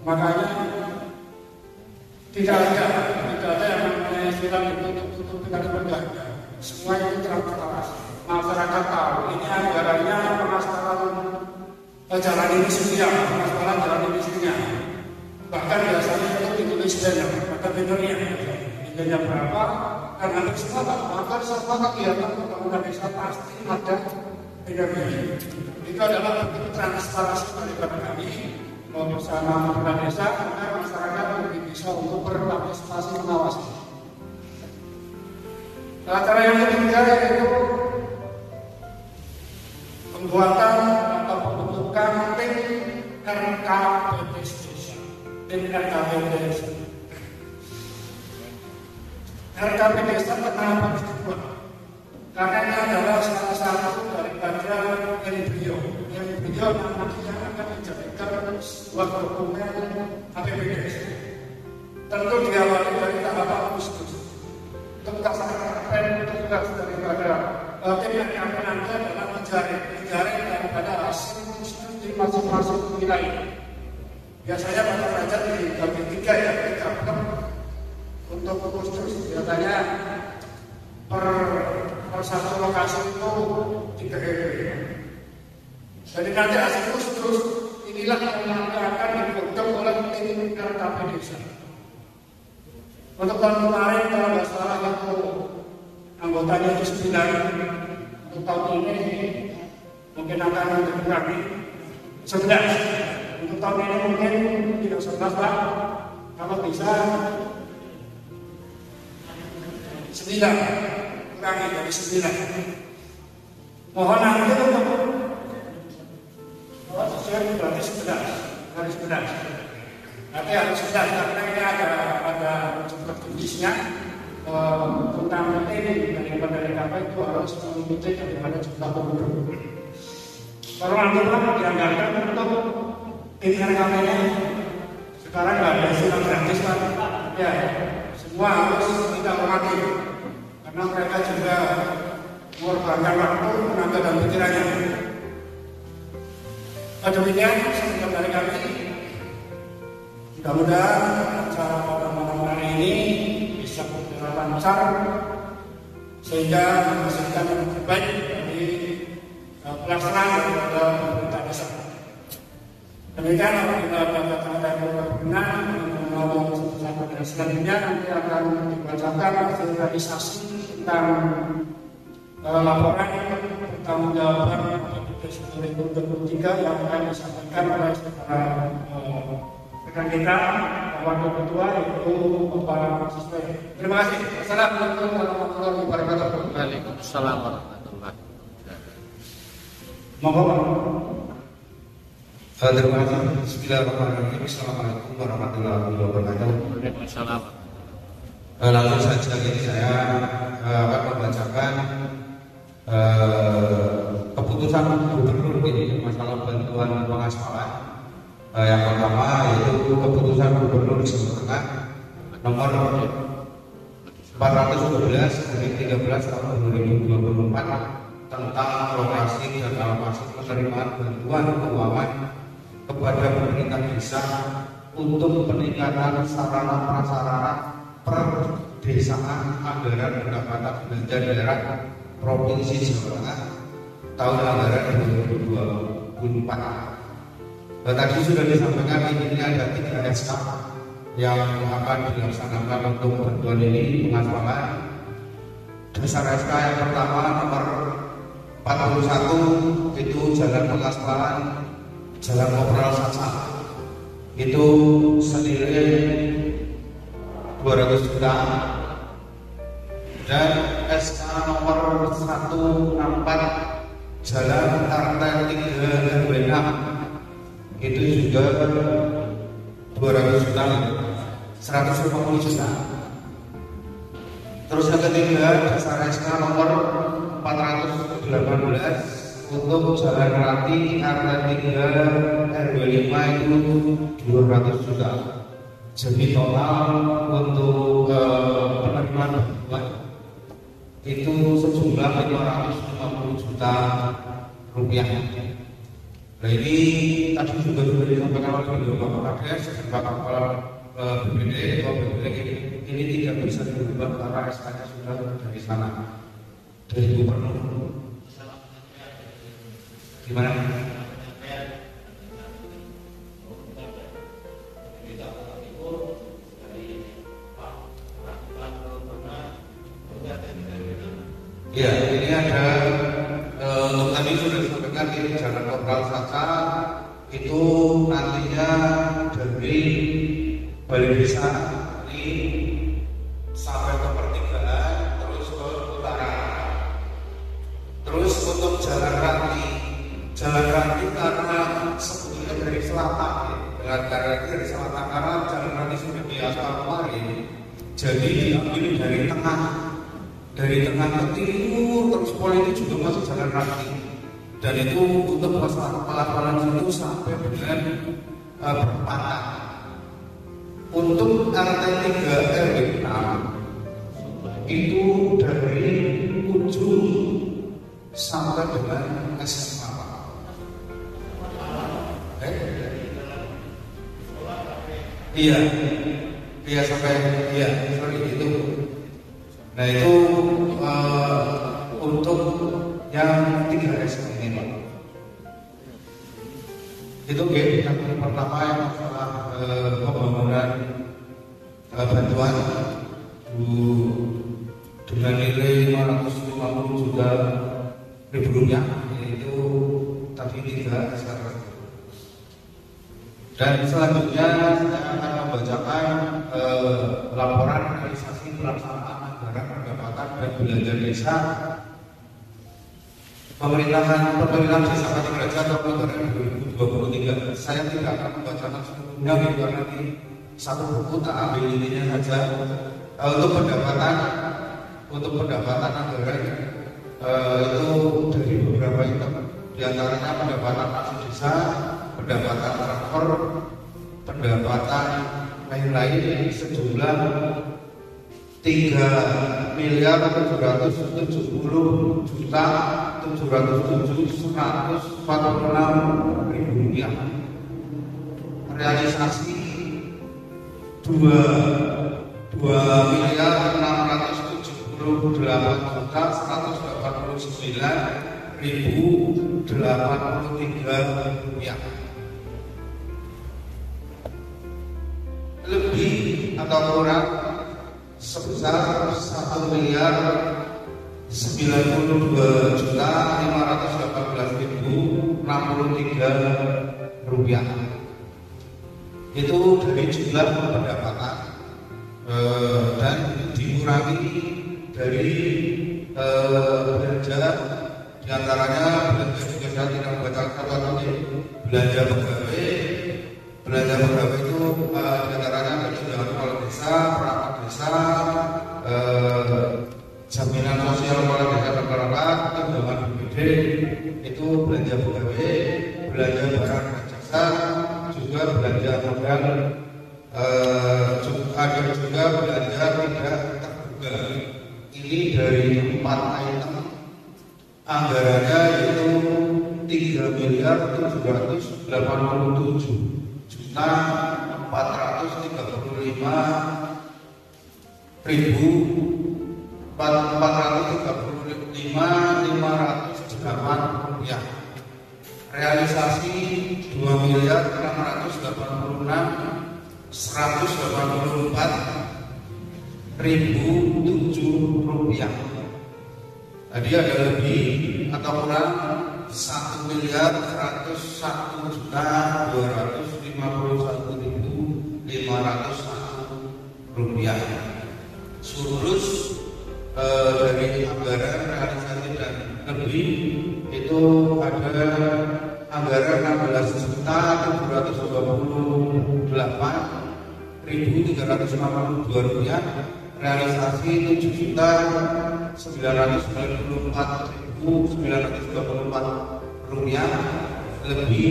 Makanya tidak ada yang namanya istilah itu tidak ada. Semua itu transparansi. Masyarakat tahu ini anggarannya pemasaran jalan industrinya, pemasaran jalan industrinya. Bahkan biasanya itu ditulis pada bendernya berapa, dan hampir semua bahkan semua kegiatan pembangunan desa pasti ada bendernya. Itu adalah bentuk transparansi daripada kami bersama kepala desa agar masyarakat lebih bisa untuk berpartisipasi mengawasi. Cara yang ketiga yaitu pembuatan atau pembentukan tim RKPD desa. Tim RKPD desa. RKPD desa kenapa harus dibuat? Karena ini adalah salah satu daripada embrio nantinya akan dijadikan sebuah dokumen APBD. Tentu diawali dari tahapan Agustus. Tugas daripada tim yang nanti adalah menjaring daripada hasil di masing-masing wilayah. Biasanya pada saja dibagi 3 blok untuk khusus. Biasanya per satu lokasi itu 3 RW. Jadi nanti hasil khusus inilah yang akan digodok oleh tim RKP desa. Untuk tahun kemarin kalau nggak salah itu anggotanya itu 9. Untuk tahun ini mungkin akan dikurangi 11. Untuk tahun ini mungkin tidak 11 Pak. Kalau bisa 9, kurangi dari 9. Mohon nanti untuk sesuai berarti 11 dari 11. Nanti harus 11 karena ini ada jumlah tulisnya tentang materi daripada DKP itu harus mengikuti daripada jumlah penduduk. Kalau nanti dianggarkan untuk tim RKP-nya sekarang nggak ada istilah gratis Pak. Ya, semua harus kita hormati karena mereka juga mengorbankan waktu, tenaga dan pikirannya. Demikian sekian dari kami. Mudah-mudahan acara pada malam hari ini bisa berjalan lancar sehingga menghasilkan yang terbaik dari pelaksanaan daripada pemerintah desa. Demikian apabila ada berguna melalui satu dan selanjutnya nanti akan dibacakan hasil realisasi tentang laporan pertanggungjawaban 2023 yang akan disampaikan oleh saudara rekan kita wakil ketua yaitu Bapak Siswa. Terima kasih. Assalamualaikum warahmatullahi wabarakatuh. Waalaikumsalam warahmatullahi wabarakatuh. Monggo Pak. Terima kasih. Bismillahirrahmanirrahim. Assalamualaikum warahmatullahi wabarakatuh. Waalaikumsalam. Langsung saja ini saya akan membacakan keputusan gubernur ini masalah bantuan pengaspalan. Yang pertama yaitu keputusan gubernur Jawa Tengah nomor 412 dari 13 tahun 2024 tentang alokasi dan alokasi penerimaan bantuan keuangan kepada pemerintah desa untuk peningkatan sarana prasarana perdesaan anggaran pendapatan belanja daerah Provinsi Jawa Tengah tahun anggaran 2024. Tadi sudah disampaikan ini ada 3 SK yang akan dilaksanakan untuk bantuan ini pengaspalan. Dasar SK yang pertama nomor 41 itu jalan pengaspalan Jalan Kopral Saca itu senilai 200 juta. Dan SK nomor 164 Jalan RT 3 RW 6 itu juga 200 juta, 150 juta. Terus yang ketiga dasar SK nomor 418 untuk Jalan Rati RT 3 RW 5 itu 200 juta. Jadi total untuk penerimaan bantuan itu sejumlah 550 juta rupiah. Nah ini tadi juga sudah disampaikan oleh Bapak Kades dan Bapak Kepala BPD bahwa BPD ini tidak bisa dirubah karena SK-nya sudah dari sana dari gubernur. Gimana? Ya, ini ada untuk tadi sudah disampaikan di Jalan Kopral Saca itu nantinya dari Balai Desa ini sampai ke pertigaan terus ke utara. Terus untuk Jalan Rati karena sebetulnya dari selatan, dari selatan karena Jalan Rati sudah diaspal kemarin, jadi diambil dari tengah ke timur terus pol itu juga masih Jalan Rati. Dan itu untuk pelaporan itu sampai dengan perempatan. Untuk RT 3 RW 6 itu dari ujung sampai dengan SMA. Iya sampai itu. Nah itu untuk yang 3 SMA ini Pak. Itu yang pertama yang masalah pembangunan bantuan dengan nilai 550 juta rupiah itu tadi 3 SK. Dan selanjutnya saya akan membacakan laporan realisasi pelaksanaan anggaran pendapatan dan belanja desa pemerintahan desa Katingraja tahun anggaran 2023. Saya tidak akan membacakan seluruhnya karena ini satu buku, tak ambil intinya saja. Untuk pendapatan anggaran itu dari beberapa item, diantaranya pendapatan asli desa, pendapatan transfer, pendapatan lain-lain sejumlah 3.707.146.000 realisasi 2.678.189.083 lebih atau kurang sebesar 1.052.518.063 rupiah. Itu dari jumlah pendapatan dan dikurangi dari belanja, diantaranya belanja juga saya tidak membaca satu-satu, belanja pegawai. Belanja pegawai itu diantaranya tunjangan kepala desa, perangkat desa, jaminan sosial kepala desa masyarakat, tunjangan BPD, itu belanja pegawai, belanja barang dan jasa, juga belanja modal, ada juga belanja tidak terduga. Ini dari 4 item anggarannya yaitu 3.435.508 rupiah. Realisasi 2.686.184.007 rupiah. Tadi ada lebih atau kurang 1.151.251.501 rupiah. Surplus dari anggaran realisasi dan lebih itu ada anggaran 16.728.362 rupiah, realisasi 7.994.934 rupiah, lebih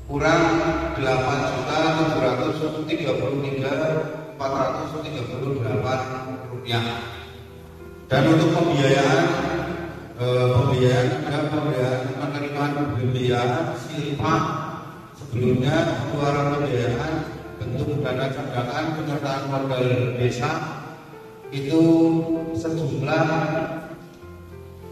kurang 8.733.438 rupiah. Dan untuk pembiayaan ada penerimaan pembiayaan silpa sebelumnya, pengeluaran pembiayaan bentuk dana cadangan penyertaan modal desa itu sejumlah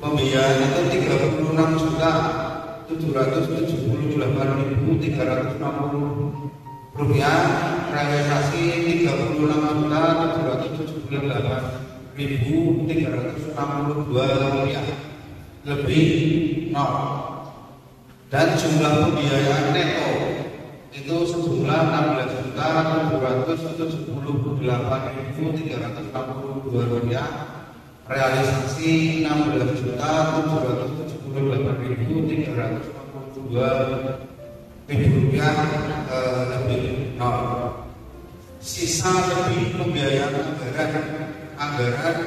pembiayaan itu 36.778.360 rupiah, realisasi 36.778.362 rupiah, lebih 0. Dan jumlah pembiayaan neto itu sejumlah 16.778.362 rupiah, realisasi 16.778.362 rupiah, lebih 0. Sisa lebih pembiayaan anggaran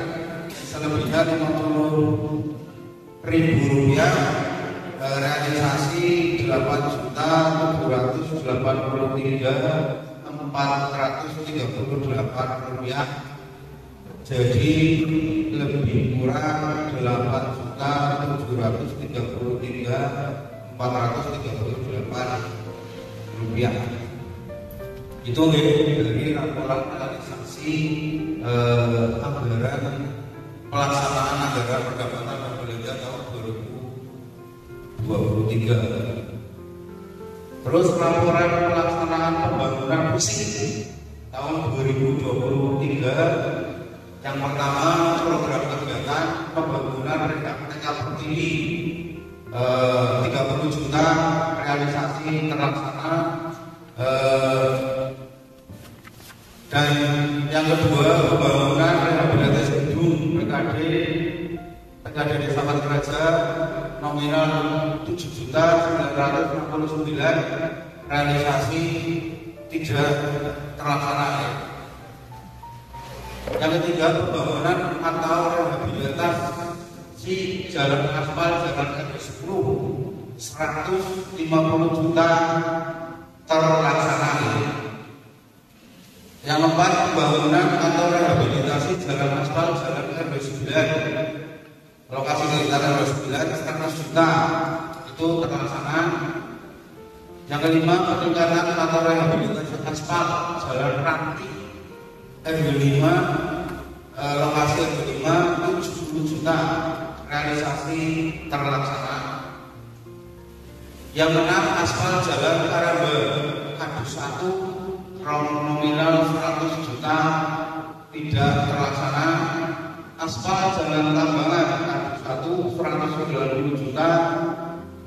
selebihnya 50.000 rupiah, realisasi 8.783.438 rupiah, jadi lebih kurang 8.733.438 rupiah. Itu dari laporan realisasi anggaran pelaksanaan anggaran pendapatan dan belanja tahun 2023. Terus laporan pelaksanaan pembangunan fisik tahun 2023. Yang pertama, program kegiatan pembangunan rekap tertinggi 30 juta, realisasi terlaksana. Dan yang kedua, pembangunan rehabilitasi gedung PKD Desa Panguraja nominal 7.969.000, realisasi 3 terlaksana. Yang ketiga, pembangunan atau rehabilitasi jalan aspal jalan RW10 150 juta terlaksana. Yang keempat, pembangunan atau rehabilitasi jalan aspal jalan RW9 lokasi sekitar RW9 100 juta itu terlaksana. Yang kelima, peningkatan atau rehabilitasi aspal jalan Ranti RW5 lokasi RW5 70 juta realisasi terlaksana. Yang keenam, aspal jalan Karamba Kadus 1 nominal 100 juta tidak terlaksana. Aspal jalan Tambangan Kadus 1 190 juta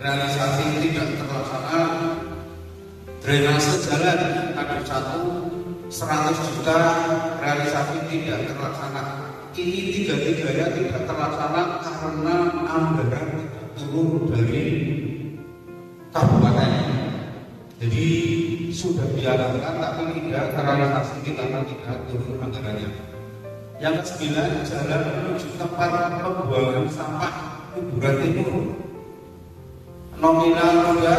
realisasi tidak terlaksana. Drainase jalan Kadus 1 100 juta realisasi tidak terlaksana. Ini tiga-tiganya tidak terlaksana karena anggaran turun dari kabupaten. Jadi sudah dialihkan tapi tidak terrealisasi karena tidak turun anggarannya. Yang ke-9, jalan menuju tempat pembuangan sampah Kuburan Timur nominal rupiah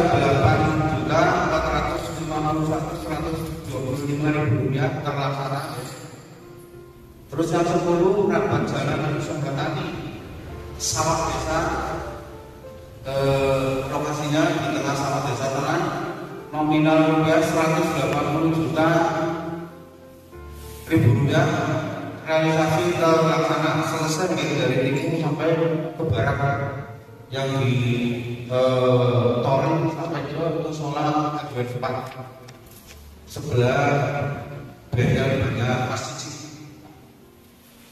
8.451.125.000 terlaksana. Terus yang 10, rapat jalan menuju Batani sawah desa lokasinya di tengah sawah desa Tenang nominal rupiah 180 juta rupiah realisasi terlaksana selesai dari Tikung sampai ke barat yang di Toren sampai ke Musola Advent 4 sebelah bengkel banyak masjid.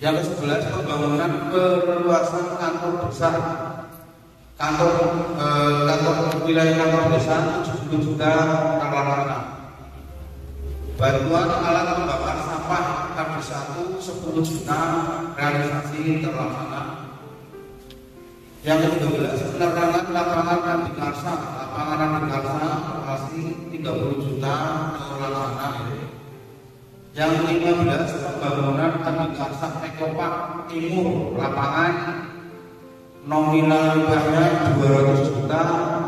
Yang ke-11, pembangunan perluasan kantor desa kantor wilayah kantor desa 70 juta terlaksana. Bantuan alat pembakar sampah Kadus 1 10 juta realisasi terlaksana. Yang ke-12, penerangan lapangan Adikarsa lokasi 30 juta terlaksana. Yang ke-15, pembangunan Adikarsa Ekopark Timur lapangan nominal rupiahnya 200 juta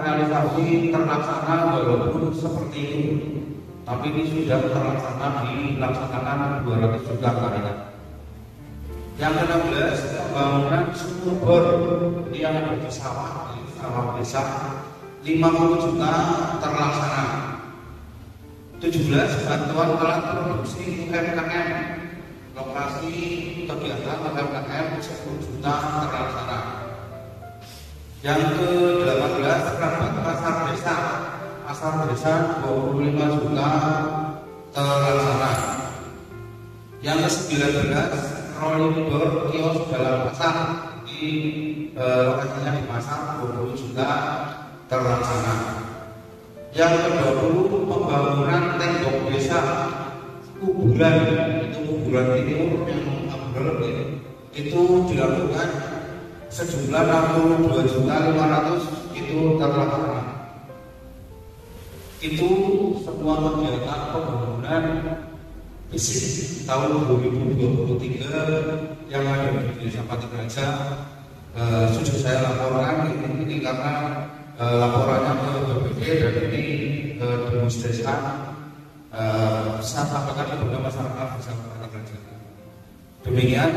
realisasi terlaksana walaupun seperti itu. Tapi ini sudah terlaksana dilaksanakan 200 juta karena. Yang ke-16, pembangunan sumur bor yang ada di sawah desa 50 juta terlaksana. 17, bantuan alat produksi UMKM lokasi kegiatan UMKM 10 juta terlaksana. Yang ke-18, rapat pasar desa 25 juta terlaksana. Yang ke-19, rolling door kios dalam pasar di lokasinya di pasar 20 juta terlaksana. Yang ke-20, pembangunan tembok desa kuburan itu Kuburan Timur yang ambrol itu dilakukan sejumlah 62.500.000 itu terlaksana. Itu semua kegiatan pembangunan fisik tahun 2023 yang ada di Desa Patiraja. Sudah saya laporkan ini karena laporannya ke BPD dan ini di Musdesa. Saya sampaikan kepada masyarakat Desa Patiraja. Demikian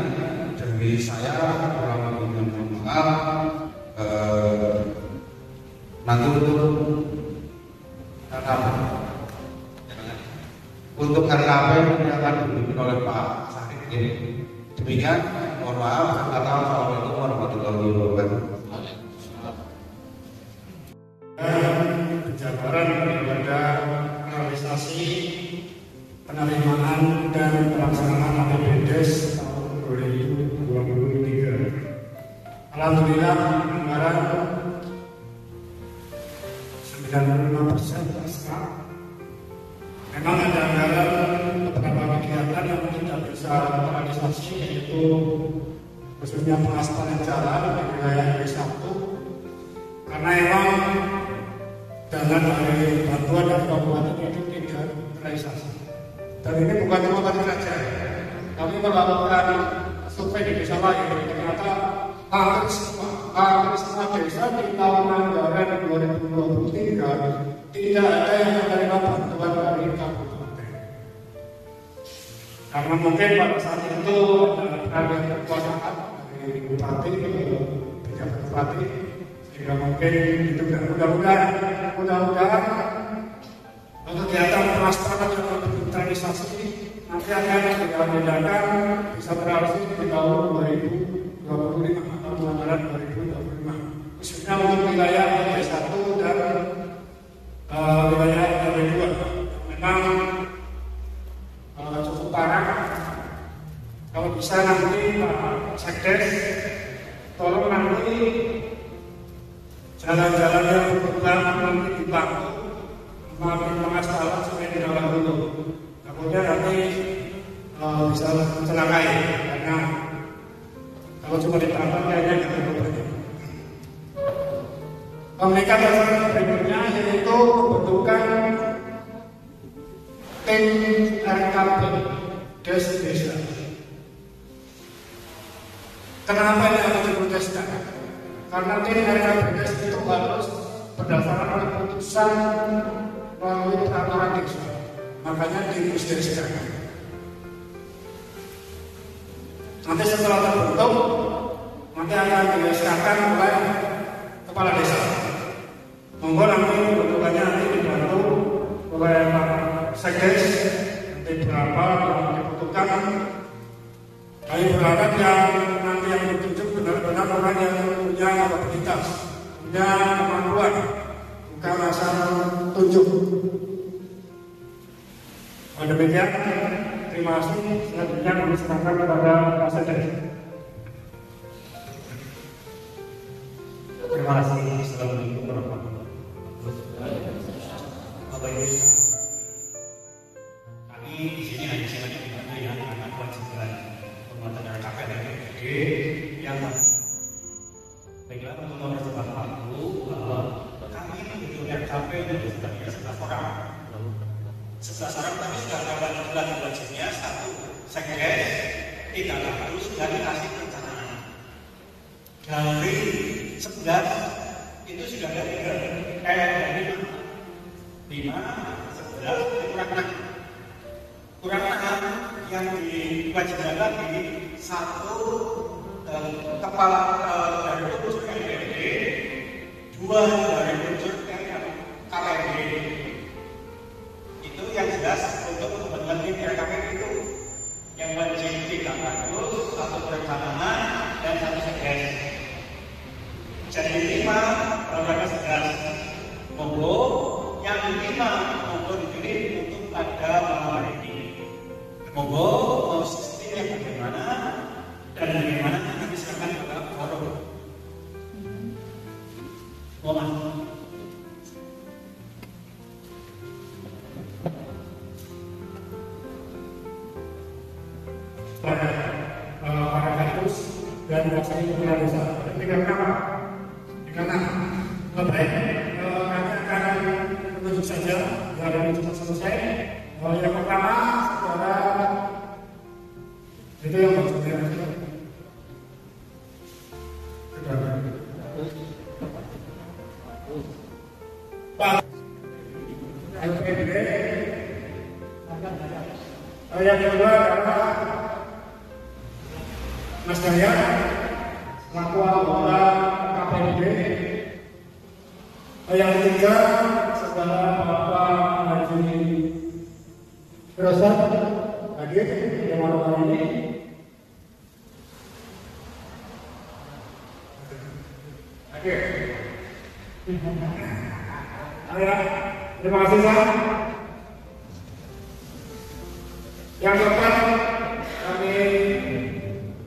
dari saya, kurang lebih mohon maaf. Nanti untuk RKP ini akan dipimpin oleh Pak Sarif. Demikian, mohon maaf. Assalamualaikum warahmatullahi wabarakatuh. Penjabaran daripada realisasi penerimaan dan pelaksanaan APBDes tahun 2023. Alhamdulillah anggaran 95% pasca. Memang ada anggaran beberapa kegiatan yang tidak bisa terrealisasi, yaitu khususnya pengaspalan jalan di wilayah RW1 karena memang jalan dari bantuan dari kabupaten itu tidak terrealisasi. Dan ini bukan cuma kami saja, kami melakukan survei di desa lain, ternyata hampir semua desa di tahun anggaran 2023 tidak ada yang menerima bantuan dari kabupaten. Karena mungkin pada saat itu ada kekuasaan dari bupati ke pejabat bupati, sehingga mungkin itu mudah-mudahan kegiatan pelaksanaan yang berdigitalisasi nanti akan diadakan bisa berlangsung di tahun 2025 atau bulan 2025, khususnya untuk wilayah RW1 dan wilayah RW2. Memang cukup parah. Kalau bisa nanti Pak Sekdes tolong nanti jalan-jalan yang bergerak nanti dibantu maafin pengasalan supaya tidak dulu. Takutnya nanti bisa mencelakai, karena kalau cuma ditambah kayaknya nggak berubah. Komunikasi berikutnya yaitu pembentukan tim RKP desa. Kenapa ini harus diproteskan? Karena tim RKP desa itu harus berdasarkan keputusan melalui peraturan desa. Makanya diproteskan. Nanti setelah terbentuk, nanti akan diserahkan oleh kepala desa. Monggo nanti bentukannya nanti dibantu oleh Pak Sekdes, nanti berapa yang dibutuhkan. Kami berharap yang nanti yang ditunjuk benar-benar orang yang punya kapasitas, punya kemampuan, bukan asal tunjuk. Demikian, terima kasih. Selanjutnya kami serahkan kepada Pak Sekdes. Terima kasih. Assalamualaikum warahmatullahi wabarakatuh. Bapak Ibu, kami di sini hanya sengaja dibantu ya karena kewajiban pembuatan RKP dan RKPD yang baiklah untuk mempercepat waktu bahwa kami untuk RKP itu sudah 11 orang. 11 orang tapi sudah ada 11 wajibnya, 1 Sekdes, 3 Kapus dan dikasih perencanaan. Dari 11 itu sudah ada 5, 11 kurang 6 yang diwajibkan lagi 1 kepala dari unsur KPD, 2 dari unsur KPD. Itu yang jelas untuk pembentukan tim RKP itu yang wajib 3 Kapus, 1 perencanaan dan 1 Sekdes. Jadi 5 olahraga segas. Monggo yang 5 monggo dipilih untuk pada malam hari ini. Monggo mau sistemnya bagaimana dan bagaimana nanti diserahkan kepada forum. Mohon. Para kampus dan wakil kepala desa. Dengan nama. Karena baik, kami akan menunjuk saja dari cepat selesai. Yang pertama, saudara itu yang maksudnya Pak LPD. Yang kedua adalah Mas Jaya selaku anggota KPD. Yang ketiga, saudara Bapak Haji Rosan hadir yang malam ini. Hadir. Terima kasih Pak. Yang keempat, kami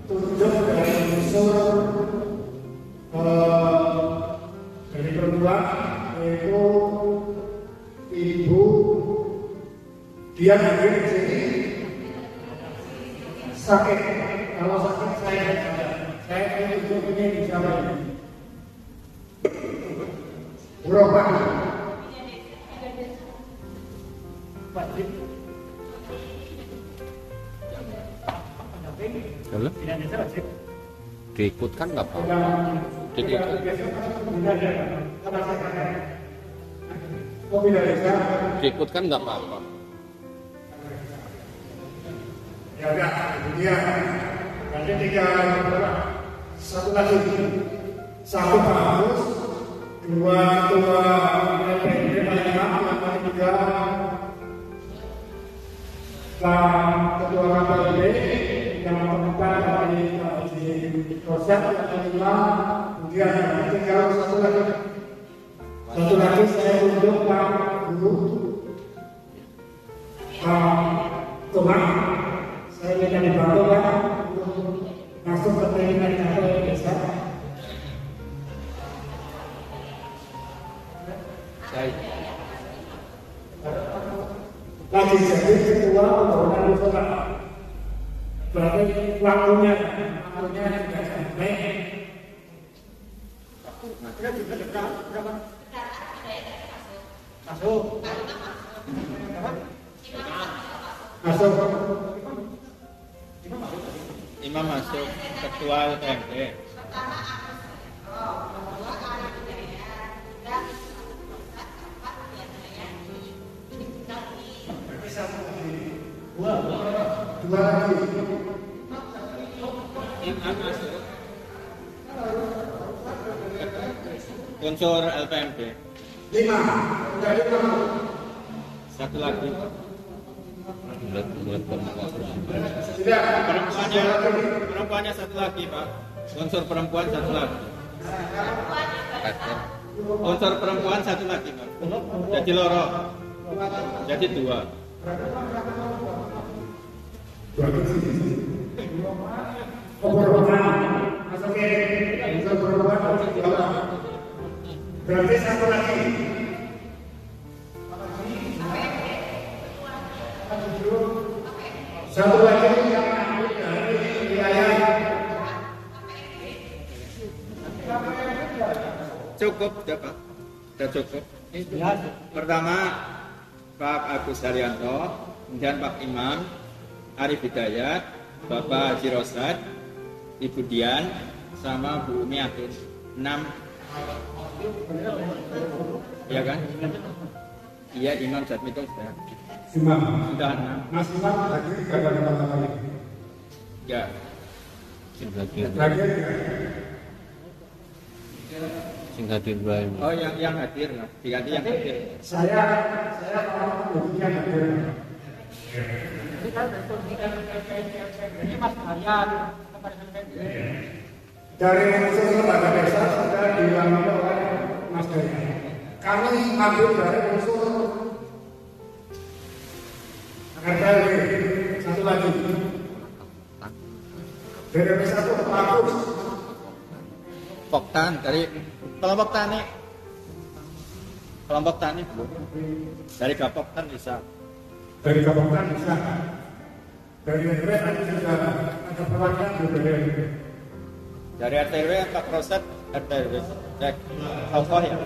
tunjuk dari unsur dari perempuan, yaitu Ibu Dian hadir di sini. Sakit, kalau sakit saya tunjuk ini di siapa ini? Urobah. Halo? Diikutkan nggak Pak? Diikutkan nggak Pak? Ya udah, itu dia. Berarti tiga berapa? Satu lagi. Satu Pak Agus, dua ketua LPD paling yang paling tiga. Ketua KPD yang keempat dari proses yang kelima, kemudian tinggal satu lagi saya untuk Pak Guru, Pak Tomang, saya minta dibantu Pak untuk langsung ke training dari desa. Lagi jadi ketua pembangunan usaha. Berarti waktunya tidak sampai. Masuk. Imam masuk ketua LPMD. Dua lagi. Imam masuk. Unsur LPMD. 5. Dari kamu. Satu lagi. Tidak. Perempuannya satu lagi Pak. Unsur perempuan satu lagi. Unsur perempuan satu lagi Pak. Jadi loro. Jadi 2. Berarti satu lagi. Satu lagi yang ambil dari wilayah. Cukup ya Pak. Sudah cukup. Pertama Pak Agus Haryanto, kemudian Pak Imam, Arif Hidayat, Bapak Haji Rosad, Ibu Dian, sama Bu Umi Atin. 6. Iya kan? Iya, Imam Jatmito sudah. Imam. Sudah 6. Mas Imam lagi ada nama lagi. Ya. Lagi. Hadir Ibrahim. Oh, yang hadir, diganti yang hadir. Saya yang hadir. Ini Mas Hayat. Dari unsur lembaga desa sudah dilalui oleh Mas Daya. Kami ambil dari unsur RTW. Satu lagi. Dari desa itu bagus. Poktan dari kelompok tani. Kelompok tani Bu. Dari Gapoktan bisa. Dari Gapoktan bisa. Dari RW tadi sudah ada perwakilan dari Dari RTW Pak Roset RTW cek tokoh ya.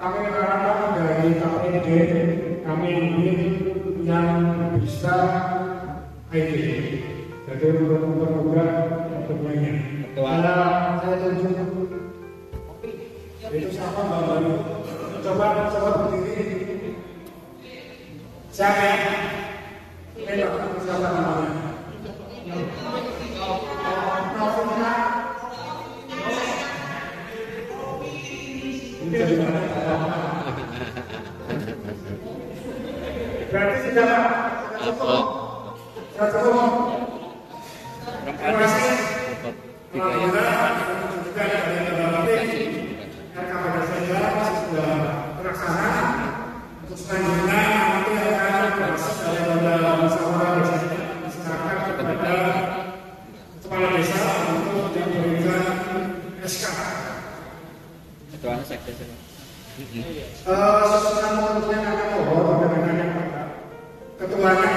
Kami mengharapkan dari KPD kami ingin yang bisa ID. Jadi mempermudah semuanya. Saya tunjuk itu siapa Mbak Bayu? Coba berdiri. Siapa? Siapa namanya? Berarti sudah cukup. Terima kasih. Alhamdulillah juga dari kepada saya sudah terlaksana. Untuk selanjutnya nanti akan berasal dari musyawarah desa diserahkan kepada kepala desa untuk diberikan SK. Ketuanya sekdes. Sesuatu yang akan mohon dengan ketuanya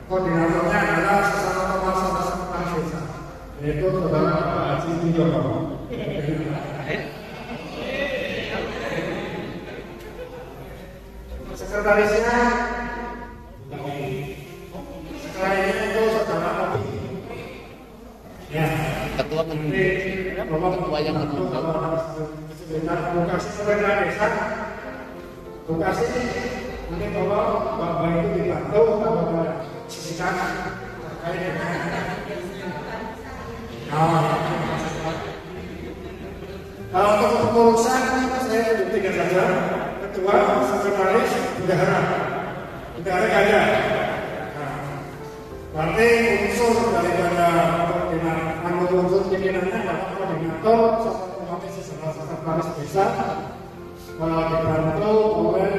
koordinatornya adalah sesama kepala desa, yaitu nanti Bapak yang Bekasi pemerintah desa, Bekasi nanti Bapak itu dibantu sama sisi kanan terkait dengan untuk kepengurusan saya tinggal saja ketua, sekretaris, bendahara ada. Berarti unsur daripada unsur pimpinannya adalah koordinator, otomatis sekretaris desa, dibantu oleh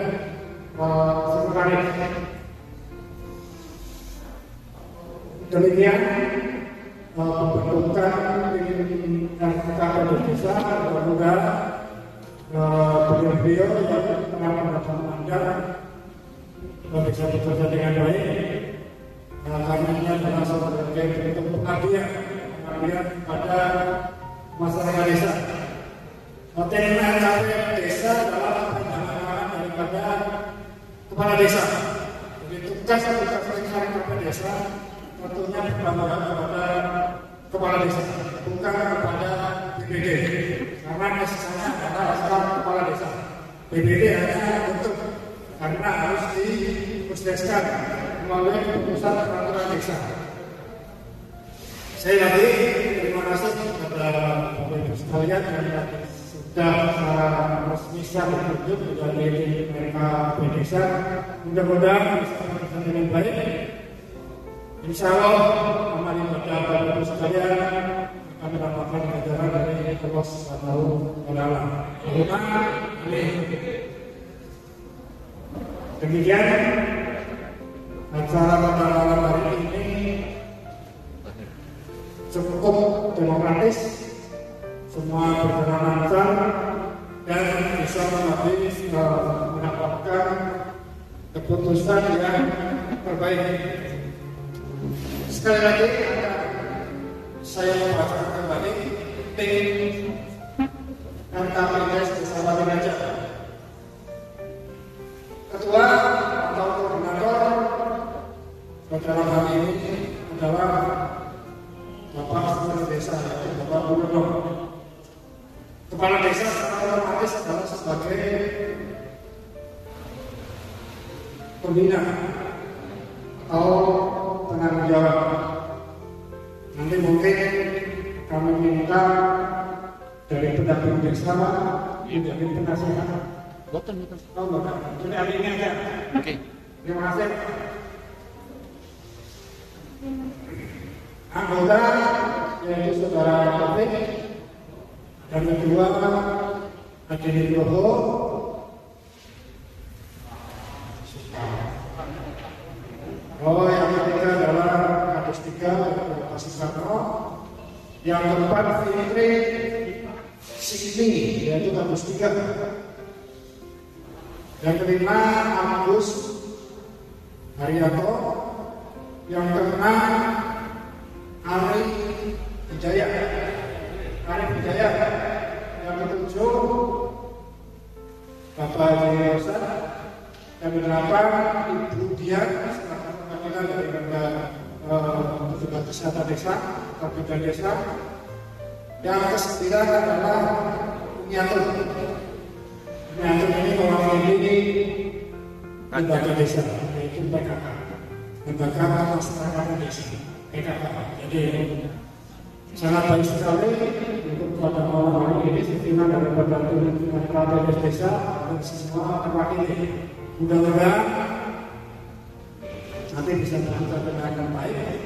sekretaris. Demikian pembentukan RKKP desa, mudah-mudahan beliau yang tengah mendapat mandat bisa bekerja dengan baik. Karena ini adalah sebagai bentuk pengabdian pada masyarakat desa. Tema RKP desa adalah pendanaan daripada kepala desa. Jadi tugas RKP desa tentunya bertanggung kepada kepala desa, bukan kepada BPD. Karena kesesanya adalah kepala desa. BPD hanya untuk karena harus diproseskan melalui keputusan peraturan desa. Saya lagi terima kasih kepada Bapak Ibu sekalian yang sudah secara resmi ditunjuk dari mereka desa. Mudah-mudahan bisa bekerja dengan baik. Insya Allah amal ibadah Bapak Ibu sekalian akan mendapatkan ajaran dari Allah Subhanahu wa Ta'ala. Demikian acara pada malam hari ini cukup demokratis, semua berjalan lancar dan bisa mendapatkan keputusan yang terbaik. Sekali lagi saya membacakan kembali tim RKP Desa Batu Ketua atau koordinator pada hari ini adalah Bapak Sekretaris Desa, yaitu Bapak Gubernur. Kepala Desa otomatis adalah sebagai pembina atau penanggung jawab. Nanti mungkin kami minta dari pendamping desa menjadi penasihat. Betul. Oh, bukan. Jadi hari ini aja. Oke. Terima kasih. Anggota yaitu saudara Taufik dan kedua Adi Nugroho. Oh, yang ketiga adalah Kadus 3 Bapak Soekarno. Yang keempat Fitri Sini yaitu Kadus 3. Yang kelima Agus Haryanto. Yang keenam Ari Wijaya. Yang ketujuh Bapak Haji Rosa. Yang kedelapan Ibu Dian selaku perwakilan dari petugas kesehatan desa, Kabupaten Desa. Yang kesembilan adalah Uniatur. Uniatur ini mewakili lembaga desa, yaitu PKK, Lembaga Masyarakat Desa, PKK. Jadi sangat baik sekali untuk pada malam hari ini pimpinan dari Badan Desa dan semua terwakili. Mudah-mudahan nanti bisa bekerja dengan baik.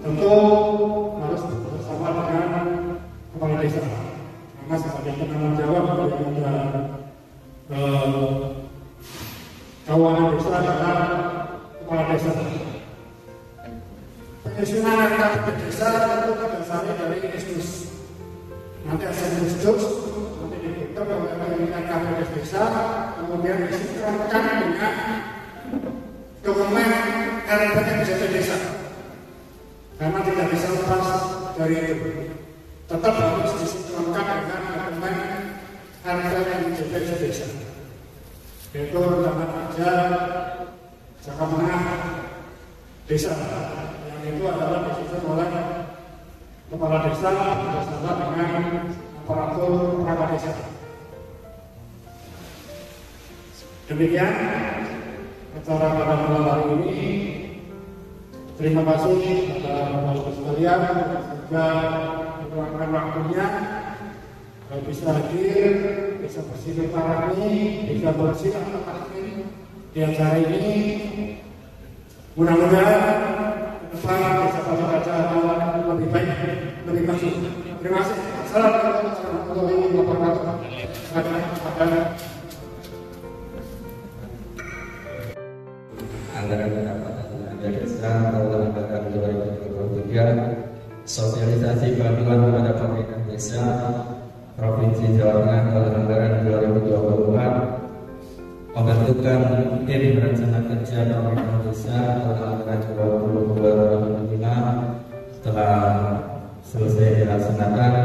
Tentu harus bersama dengan kepala desa, karena sebagai penanggung jawab daripada kawanan desa adalah kepala desa. Penyusunan RKP desa itu berdasarkan dari Istus. Nanti ada Istus, nanti dibuka oleh RKP desa, kemudian disinkronkan dengan dokumen RKP desa. Karena tidak bisa lepas dari itu, tetap harus disinkronkan dengan dokumen RKP desa. Yaitu rencana kerja jangka menengah desa. Itu adalah disusun oleh kepala desa bersama dengan aparatur perangkat desa. Demikian acara pada malam hari ini. Terima kasih kepada Bapak sekalian juga meluangkan waktunya bisa hadir, bisa bersilaturahmi, bisa bersilaturahmi di acara ini. Mudah-mudahan depan bisa pada acara lebih baik, lebih bagus. Terima kasih. Assalamualaikum warahmatullahi wabarakatuh. Anggaran pendapatan desa tahun anggaran 2023, sosialisasi bantuan kepada pemerintah desa Provinsi Jawa Tengah tahun anggaran 2024, pembentukan tim rencana kerja pemerintah desa tahun anggaran 2025 telah selesai dilaksanakan.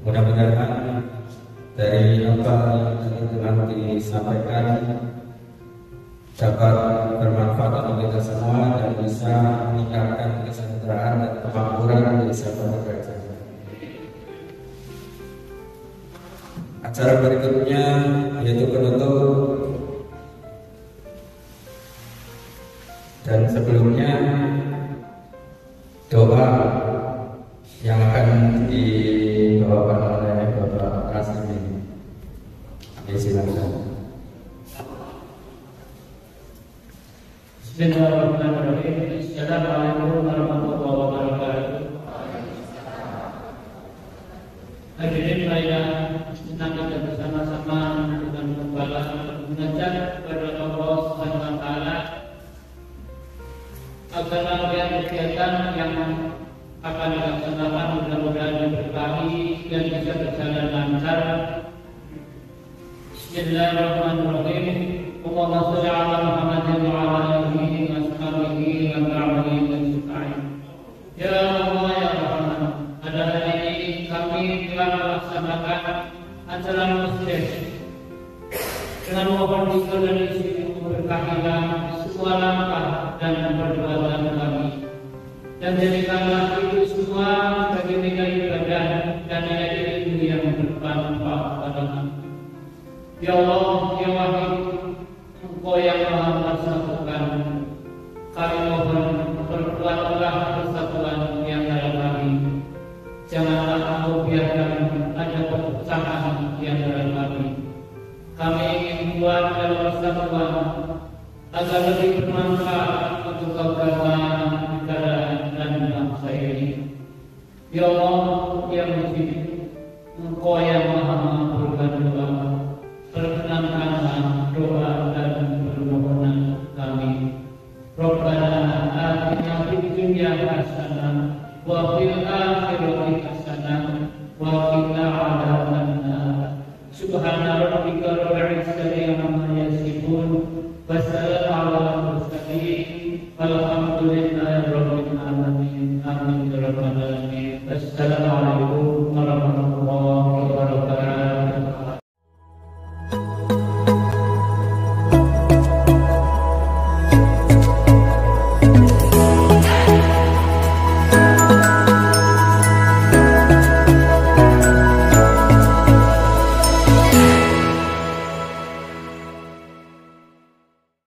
Mudah-mudahan dari apa yang telah disampaikan dapat bermanfaat untuk kita semua dan bisa meningkatkan kesejahteraan dan kemakmuran desa pada kerajaan. Acara berikutnya yaitu penutup, dan sebelumnya doa yang akan dibawakan oleh Bapak Rasmi. Silakan. Bismillahirrahmanirrahim. Assalamualaikum warahmatullahi wabarakatuh. Hadirin saya senang kita bersama-sama dengan kembali mengajak kepada Allah Subhanahu wa taala agar rangkaian kegiatan yang akan dilaksanakan mudah-mudahan diberkahi dan bisa berjalan lancar. Bismillahirrahmanirrahim. Allahumma shalli ala Muhammadin wa ala alihi wa sahbihi wa ta'ala ya Allah ya Rahman. Pada hari ini kami telah melaksanakan acara muslim dengan mohon ridho dan izin memberkahilah semua langkah dan perbuatan kami, dan jadikanlah itu semua sebagai nilai ibadah dan nilai ilmu yang bermanfaat pada kami. Ya Allah, ya Wahid, Engkau yang Maha Mempersatukan, kami mohon perkuatlah persatuan yang antara kami. Janganlah Engkau biarkan ada perpecahan di antara kami. Kami ingin buat dalam persatuan agar lebih bermanfaat untuk keberagaman negara dan bangsa ini. Ya Allah, ya Mujib, Engkau yang Maha mengabulkan doa, perkenankanlah doa dan permohonan kami. Rabbana atina fid dunya hasanah wa fil akhirati hasanah wa qina adzabannar. Subhana rabbika rabbil izzati amma yasifun wa salamun alal mursalin walhamdulillahi